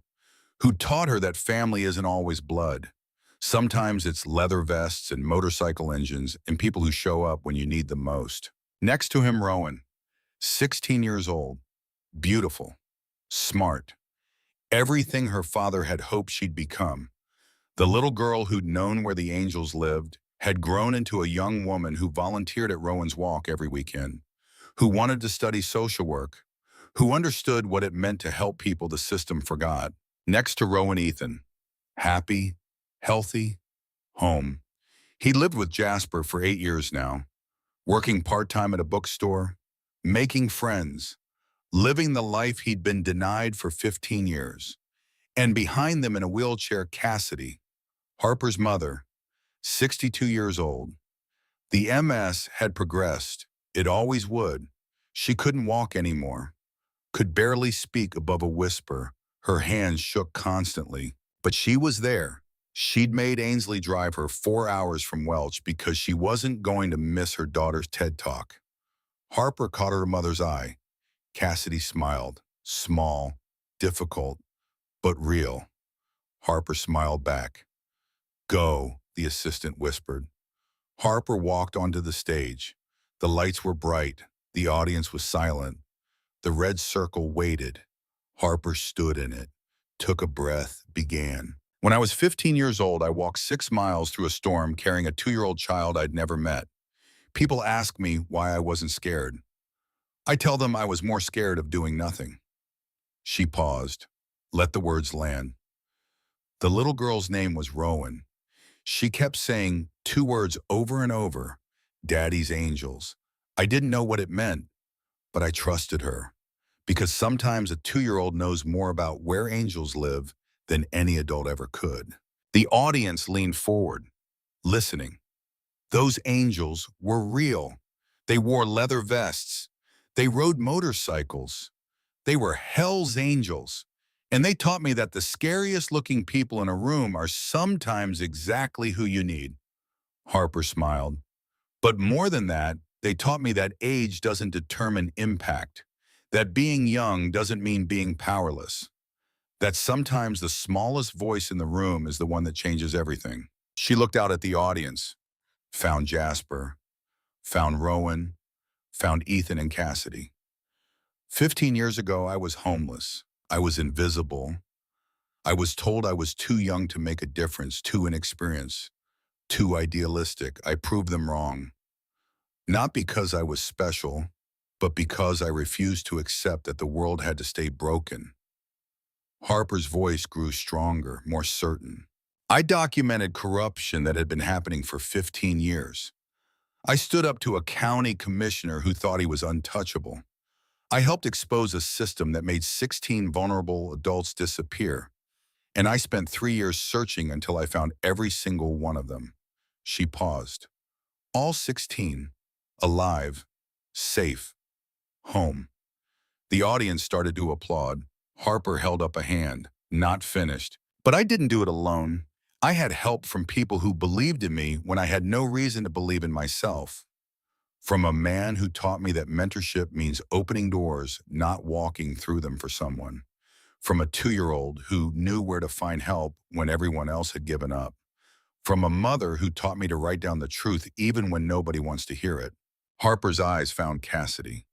who'd taught her that family isn't always blood. Sometimes it's leather vests and motorcycle engines and people who show up when you need them most. Next to him, Rowan, 16 years old, beautiful, smart, everything her father had hoped she'd become. The little girl who'd known where the angels lived had grown into a young woman who volunteered at Rowan's Walk every weekend, who wanted to study social work, who understood what it meant to help people the system forgot. Next to Rowan, Ethan, happy, healthy, home. He lived with Jasper for 8 years now, working part-time at a bookstore, making friends, living the life he'd been denied for 15 years. And behind them in a wheelchair, Cassidy, Harper's mother, 62 years old. The MS had progressed. It always would. She couldn't walk anymore, could barely speak above a whisper. Her hands shook constantly, but she was there. She'd made Ainsley drive her 4 hours from Welch because she wasn't going to miss her daughter's TED Talk. Harper caught her mother's eye. Cassidy smiled, small, difficult, but real. Harper smiled back. Go, the assistant whispered. Harper walked onto the stage. The lights were bright. The audience was silent. The red circle waited. Harper stood in it, took a breath, began. When I was 15 years old, I walked 6 miles through a storm carrying a 2-year-old child I'd never met. People asked me why I wasn't scared. I tell them I was more scared of doing nothing. She paused, let the words land. The little girl's name was Rowan. She kept saying two words over and over, Daddy's Angels. I didn't know what it meant, but I trusted her. Because sometimes a 2-year-old knows more about where angels live than any adult ever could. The audience leaned forward, listening. Those angels were real. They wore leather vests. They rode motorcycles. They were Hell's Angels. And they taught me that the scariest looking people in a room are sometimes exactly who you need. Harper smiled. But more than that, they taught me that age doesn't determine impact, that being young doesn't mean being powerless, that sometimes the smallest voice in the room is the one that changes everything. She looked out at the audience, found Jasper, found Rowan, found Ethan and Cassidy. 15 years ago, I was homeless. I was invisible. I was told I was too young to make a difference, too inexperienced, too idealistic. I proved them wrong. Not because I was special, but because I refused to accept that the world had to stay broken. Harper's voice grew stronger, more certain. I documented corruption that had been happening for 15 years. I stood up to a county commissioner who thought he was untouchable. I helped expose a system that made 16 vulnerable adults disappear. And I spent 3 years searching until I found every single one of them. She paused. All 16. Alive. Safe. Home. The audience started to applaud. Harper held up a hand. Not finished. But I didn't do it alone. I had help from people who believed in me when I had no reason to believe in myself. From a man who taught me that mentorship means opening doors, not walking through them for someone. From a 2-year-old who knew where to find help when everyone else had given up. From a mother who taught me to write down the truth even when nobody wants to hear it. Harper's eyes found Cassidy.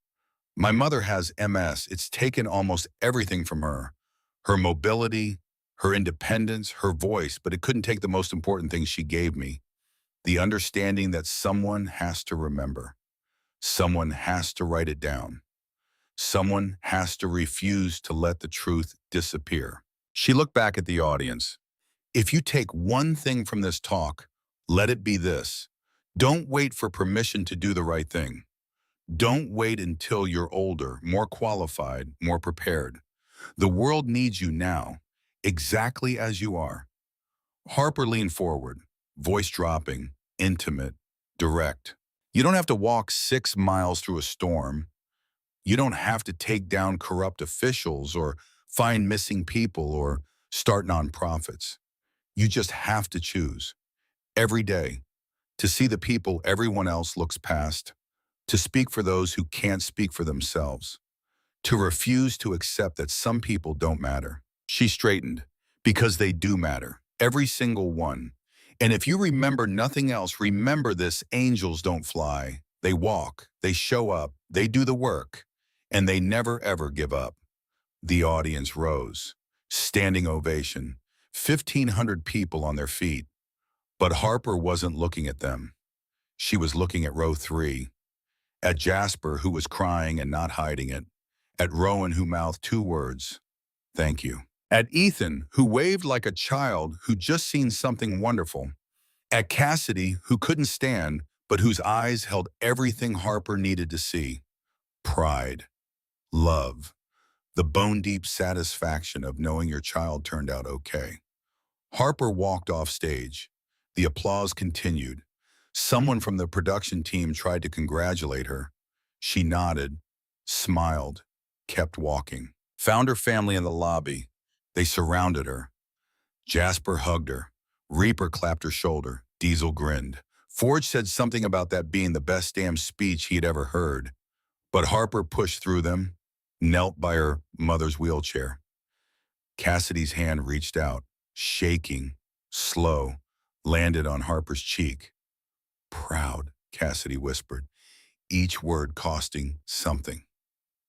My mother has MS. It's taken almost everything from her. Her mobility, her independence, her voice, but it couldn't take the most important thing she gave me. The understanding that someone has to remember. Someone has to write it down. Someone has to refuse to let the truth disappear. She looked back at the audience. If you take one thing from this talk, let it be this. Don't wait for permission to do the right thing. Don't wait until you're older, more qualified, more prepared. The world needs you now, exactly as you are. Harper leaned forward, voice dropping, intimate, direct. You don't have to walk 6 miles through a storm. You don't have to take down corrupt officials or find missing people or start nonprofits. You just have to choose every day to see the people everyone else looks past, to speak for those who can't speak for themselves, to refuse to accept that some people don't matter. She straightened, because they do matter, every single one. And if you remember nothing else, remember this: angels don't fly. They walk, they show up, they do the work, and they never ever give up. The audience rose. Standing ovation. 1,500 people on their feet. But Harper wasn't looking at them. She was looking at row 3. At Jasper, who was crying and not hiding it. At Rowan, who mouthed 2 words, "Thank you." At Ethan, who waved like a child who'd just seen something wonderful. At Cassidy, who couldn't stand, but whose eyes held everything Harper needed to see. Pride. Love. The bone-deep satisfaction of knowing your child turned out okay. Harper walked off stage. The applause continued. Someone from the production team tried to congratulate her. She nodded, smiled, kept walking. Found her family in the lobby. They surrounded her. Jasper hugged her. Reaper clapped her shoulder. Diesel grinned. Forge said something about that being the best damn speech he had ever heard. But Harper pushed through them, knelt by her mother's wheelchair. Cassidy's hand reached out, shaking, slow, landed on Harper's cheek. "Proud," Cassidy whispered, each word costing something.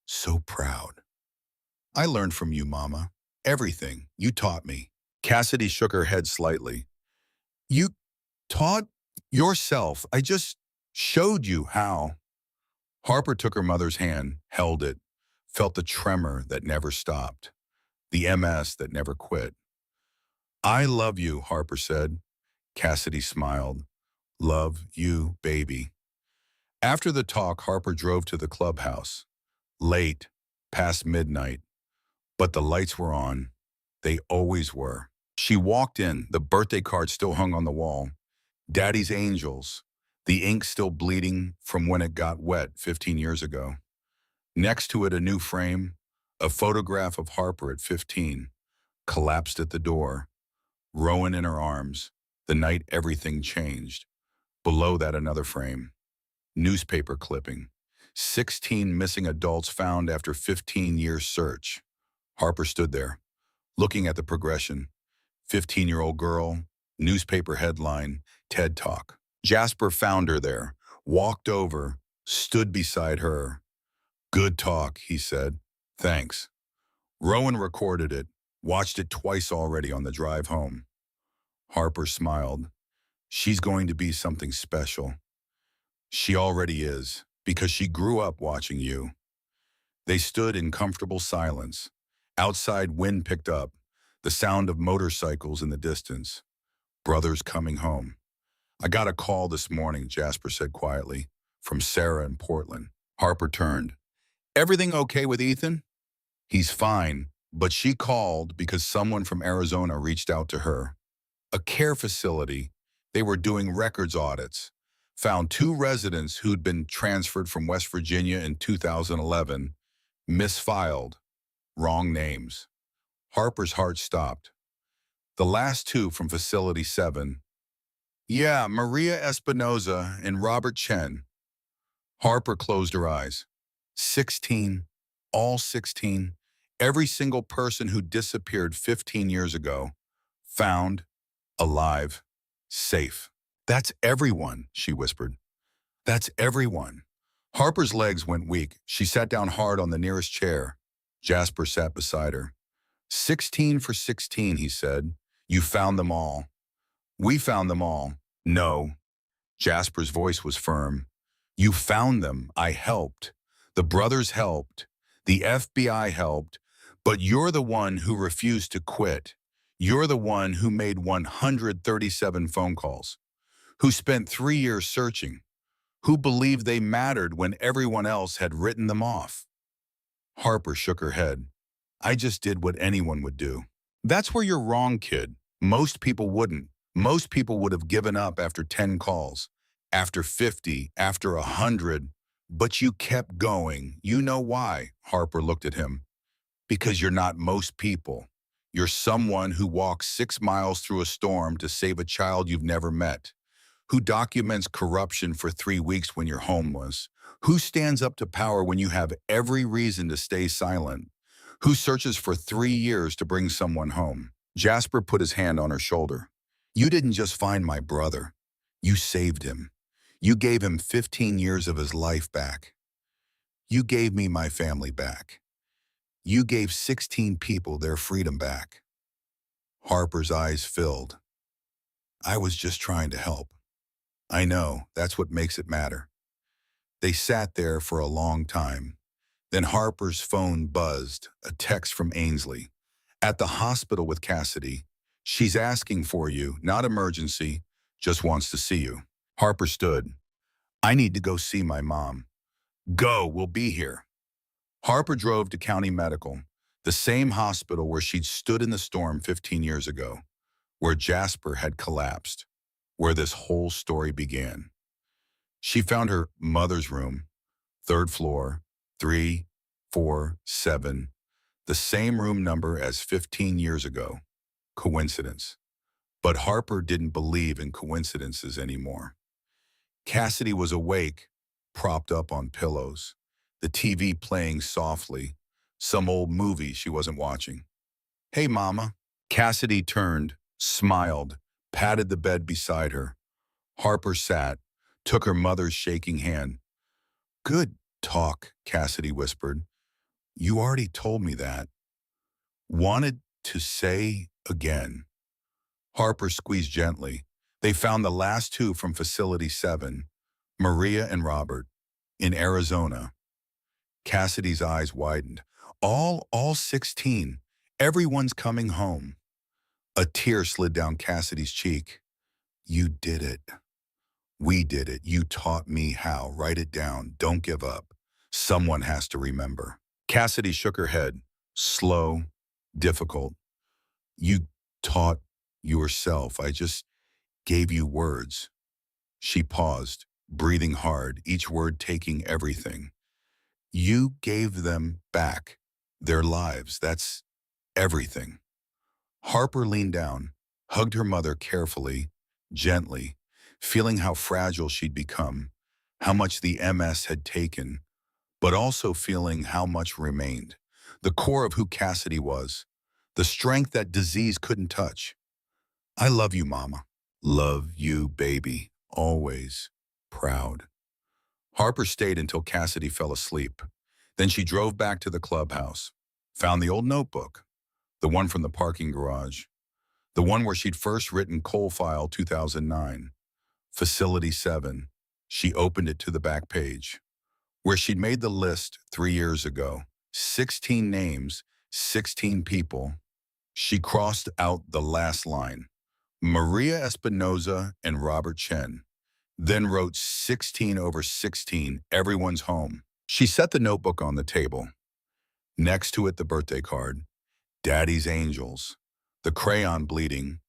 "So proud. I learned from you, Mama. Everything. You taught me." Cassidy shook her head slightly. "You taught yourself. I just showed you how." Harper took her mother's hand, held it, felt the tremor that never stopped, the MS that never quit. I love you, Harper said. Cassidy smiled. Love you, baby. After the talk, Harper drove to the clubhouse. Late, past midnight, but the lights were on. They always were. She walked in, the birthday card still hung on the wall. Daddy's Angels, the ink still bleeding from when it got wet 15 years ago. Next to it, a new frame, a photograph of Harper at 15, collapsed at the door, Rowan in her arms, the night everything changed. Below that, another frame, newspaper clipping, 16 missing adults found after 15 years search. Harper stood there, looking at the progression. 15-year-old girl, newspaper headline, TED Talk. Jasper found her there, walked over, stood beside her. Good talk, he said. Thanks. Rowan recorded it, watched it twice already on the drive home. Harper smiled. She's going to be something special. She already is, because she grew up watching you. They stood in comfortable silence. Outside, wind picked up, the sound of motorcycles in the distance. Brothers coming home. I got a call this morning, Jasper said quietly, from Sarah in Portland. Harper turned. Everything okay with Ethan? He's fine, but she called because someone from Arizona reached out to her. A care facility. They were doing records audits. Found two residents who'd been transferred from West Virginia in 2011, misfiled, wrong names. Harper's heart stopped. The last two from Facility 7. Yeah, Maria Espinoza and Robert Chen. Harper closed her eyes. 16, all 16, every single person who disappeared 15 years ago, found, alive, safe. That's everyone, she whispered. That's everyone. Harper's legs went weak. She sat down hard on the nearest chair. Jasper sat beside her. 16 for 16, he said. You found them all. We found them all. No. Jasper's voice was firm. You found them. I helped. The brothers helped. The FBI helped. But you're the one who refused to quit. You're the one who made 137 phone calls, who spent 3 years searching, who believed they mattered when everyone else had written them off. Harper shook her head. I just did what anyone would do. That's where you're wrong, kid. Most people wouldn't. Most people would have given up after 10 calls, after 50, after 100. But you kept going. You know why? Harper looked at him. Because you're not most people. You're someone who walks 6 miles through a storm to save a child you've never met, who documents corruption for 3 weeks when you're homeless, who stands up to power when you have every reason to stay silent, who searches for 3 years to bring someone home. Jasper put his hand on her shoulder. You didn't just find my brother. You saved him. You gave him 15 years of his life back. You gave me my family back. You gave 16 people their freedom back. Harper's eyes filled. I was just trying to help. I know, that's what makes it matter. They sat there for a long time. Then Harper's phone buzzed, a text from Ainsley. At the hospital with Cassidy. She's asking for you, not emergency, just wants to see you. Harper stood. I need to go see my mom. Go, we'll be here. Harper drove to County Medical, the same hospital where she'd stood in the storm 15 years ago, where Jasper had collapsed, where this whole story began. She found her mother's room, 3rd floor, 347, the same room number as 15 years ago. Coincidence. But Harper didn't believe in coincidences anymore. Cassidy was awake, propped up on pillows, the TV playing softly, some old movie she wasn't watching. Hey, Mama. Cassidy turned, smiled, patted the bed beside her. Harper sat, took her mother's shaking hand. Good talk, Cassidy whispered. You already told me that. Wanted to say again. Harper squeezed gently. They found the last two from Facility 7, Maria and Robert. In Arizona, Cassidy's eyes widened. All 16. Everyone's coming home. A tear slid down Cassidy's cheek. You did it. We did it. You taught me how. Write it down. Don't give up. Someone has to remember. Cassidy shook her head. Slow, difficult. You taught yourself. I just gave you words. She paused, breathing hard, each word taking everything. You gave them back their lives. That's everything. Harper leaned down, hugged her mother carefully, gently, feeling how fragile she'd become, how much the MS had taken, but also feeling how much remained. The core of who Cassidy was, the strength that disease couldn't touch. I love you, Mama. Love you, baby. Always. Proud. Harper stayed until Cassidy fell asleep. Then she drove back to the clubhouse, found the old notebook, the one from the parking garage, the one where she'd first written Coal File 2009, Facility 7. She opened it to the back page, where she'd made the list 3 years ago. 16 names, 16 people. She crossed out the last line, Maria Espinoza and Robert Chen, then wrote 16 over 16, everyone's home. She set the notebook on the table. Next to it, the birthday card, Daddy's Angels, the crayon bleeding,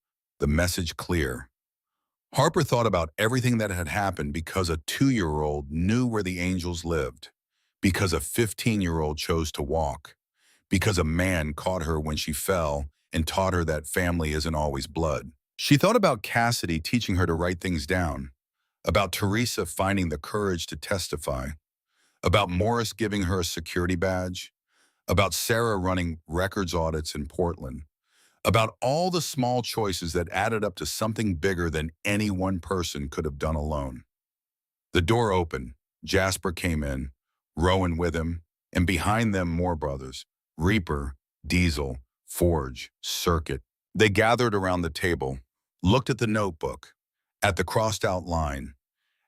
the message clear. Harper thought about everything that had happened because a 2-year-old knew where the angels lived, because a 15-year-old chose to walk, because a man caught her when she fell and taught her that family isn't always blood. She thought about Cassidy teaching her to write things down, about Teresa finding the courage to testify, about Morris giving her a security badge, about Sarah running records audits in Portland, about all the small choices that added up to something bigger than any one person could have done alone. The door opened. Jasper came in, Rowan with him, and behind them more brothers, Reaper, Diesel, Forge, Circuit. They gathered around the table, looked at the notebook, at the crossed out line,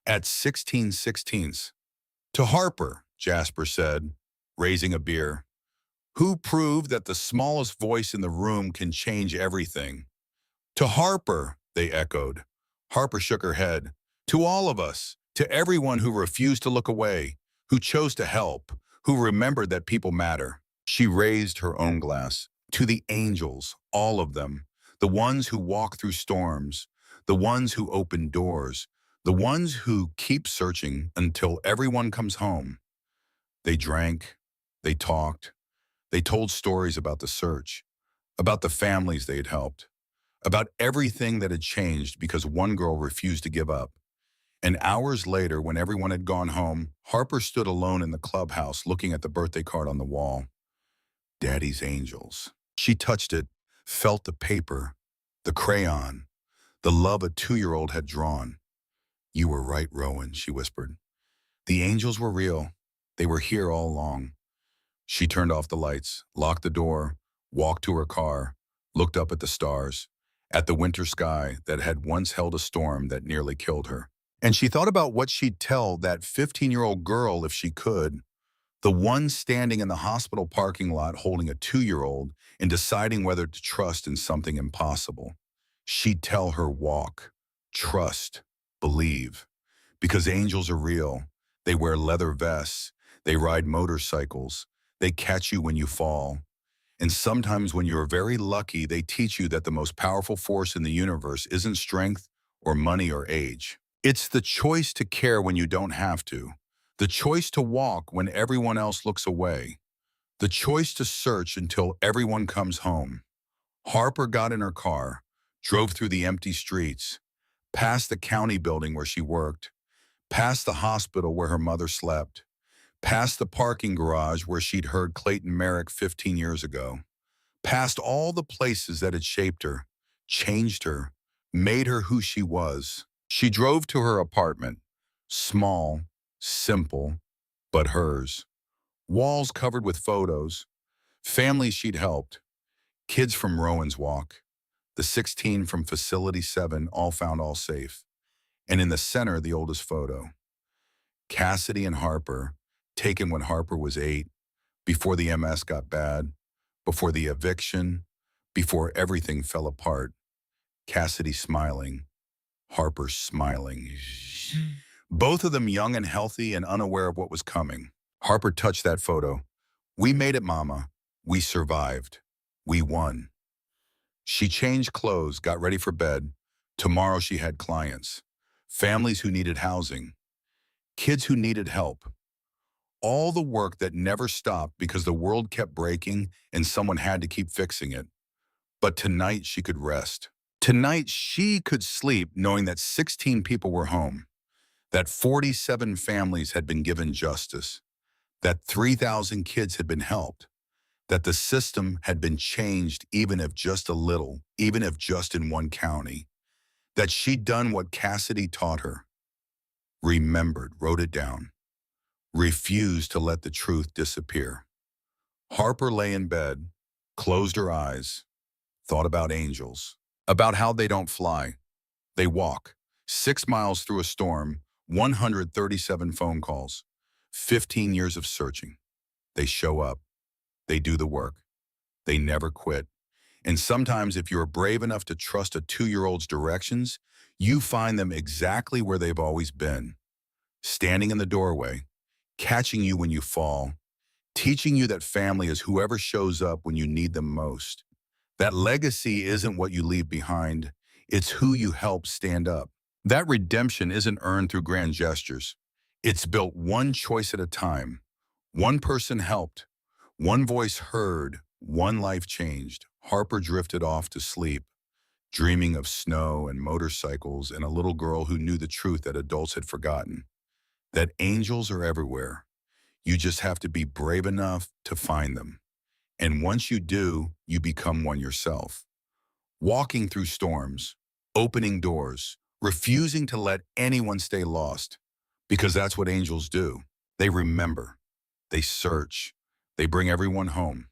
at 16 sixteenths. To Harper, Jasper said, raising a beer, who proved that the smallest voice in the room can change everything. To Harper, they echoed. Harper shook her head. To all of us, to everyone who refused to look away, who chose to help, who remembered that people matter. She raised her own glass. To the angels, all of them, the ones who walk through storms, the ones who open doors, the ones who keep searching until everyone comes home. They drank, they talked, they told stories about the search, about the families they had helped, about everything that had changed because one girl refused to give up. And hours later, when everyone had gone home, Harper stood alone in the clubhouse looking at the birthday card on the wall. Daddy's Angels. She touched it, felt the paper, the crayon, the love a 2-year-old had drawn. You were right, Rowan, she whispered. The angels were real. They were here all along. She turned off the lights, locked the door, walked to her car, looked up at the stars, at the winter sky that had once held a storm that nearly killed her. And she thought about what she'd tell that 15-year-old girl if she could, the one standing in the hospital parking lot holding a 2-year-old and deciding whether to trust in something impossible. She'd tell her walk, trust, believe, because angels are real. They wear leather vests, they ride motorcycles, they catch you when you fall. And sometimes when you're very lucky, they teach you that the most powerful force in the universe isn't strength or money or age. It's the choice to care when you don't have to, the choice to walk when everyone else looks away, the choice to search until everyone comes home. Harper got in her car, drove through the empty streets, past the county building where she worked, past the hospital where her mother slept, past the parking garage where she'd heard Clayton Merrick 15 years ago, past all the places that had shaped her, changed her, made her who she was. She drove to her apartment, small, simple, but hers. Walls covered with photos, families she'd helped, kids from Rowan's Walk, the 16 from Facility 7, all found all safe, and in the center, the oldest photo. Cassidy and Harper, taken when Harper was 8, before the MS got bad, before the eviction, before everything fell apart. Cassidy smiling, Harper smiling. Both of them young and healthy and unaware of what was coming. Harper touched that photo. We made it, Mama. We survived. We won. She changed clothes, got ready for bed. Tomorrow she had clients, families who needed housing, kids who needed help. All the work that never stopped because the world kept breaking and someone had to keep fixing it. But tonight she could rest. Tonight she could sleep knowing that 16 people were home, that 47 families had been given justice, that 3,000 kids had been helped, that the system had been changed even if just a little, even if just in one county, that she'd done what Cassidy taught her, remembered, wrote it down, refused to let the truth disappear. Harper lay in bed, closed her eyes, thought about angels, about how they don't fly, they walk. 6 miles through a storm, 137 phone calls, 15 years of searching. They show up. They do the work. They never quit. And sometimes if you're brave enough to trust a 2-year-old's directions, you find them exactly where they've always been, standing in the doorway, catching you when you fall, teaching you that family is whoever shows up when you need them most. That legacy isn't what you leave behind, it's who you help stand up. That redemption isn't earned through grand gestures. It's built one choice at a time. One person helped, one voice heard, one life changed. Harper drifted off to sleep, dreaming of snow and motorcycles and a little girl who knew the truth that adults had forgotten, that angels are everywhere. You just have to be brave enough to find them. And once you do, you become one yourself. Walking through storms, opening doors, refusing to let anyone stay lost, because that's what angels do. They remember, they search, they bring everyone home.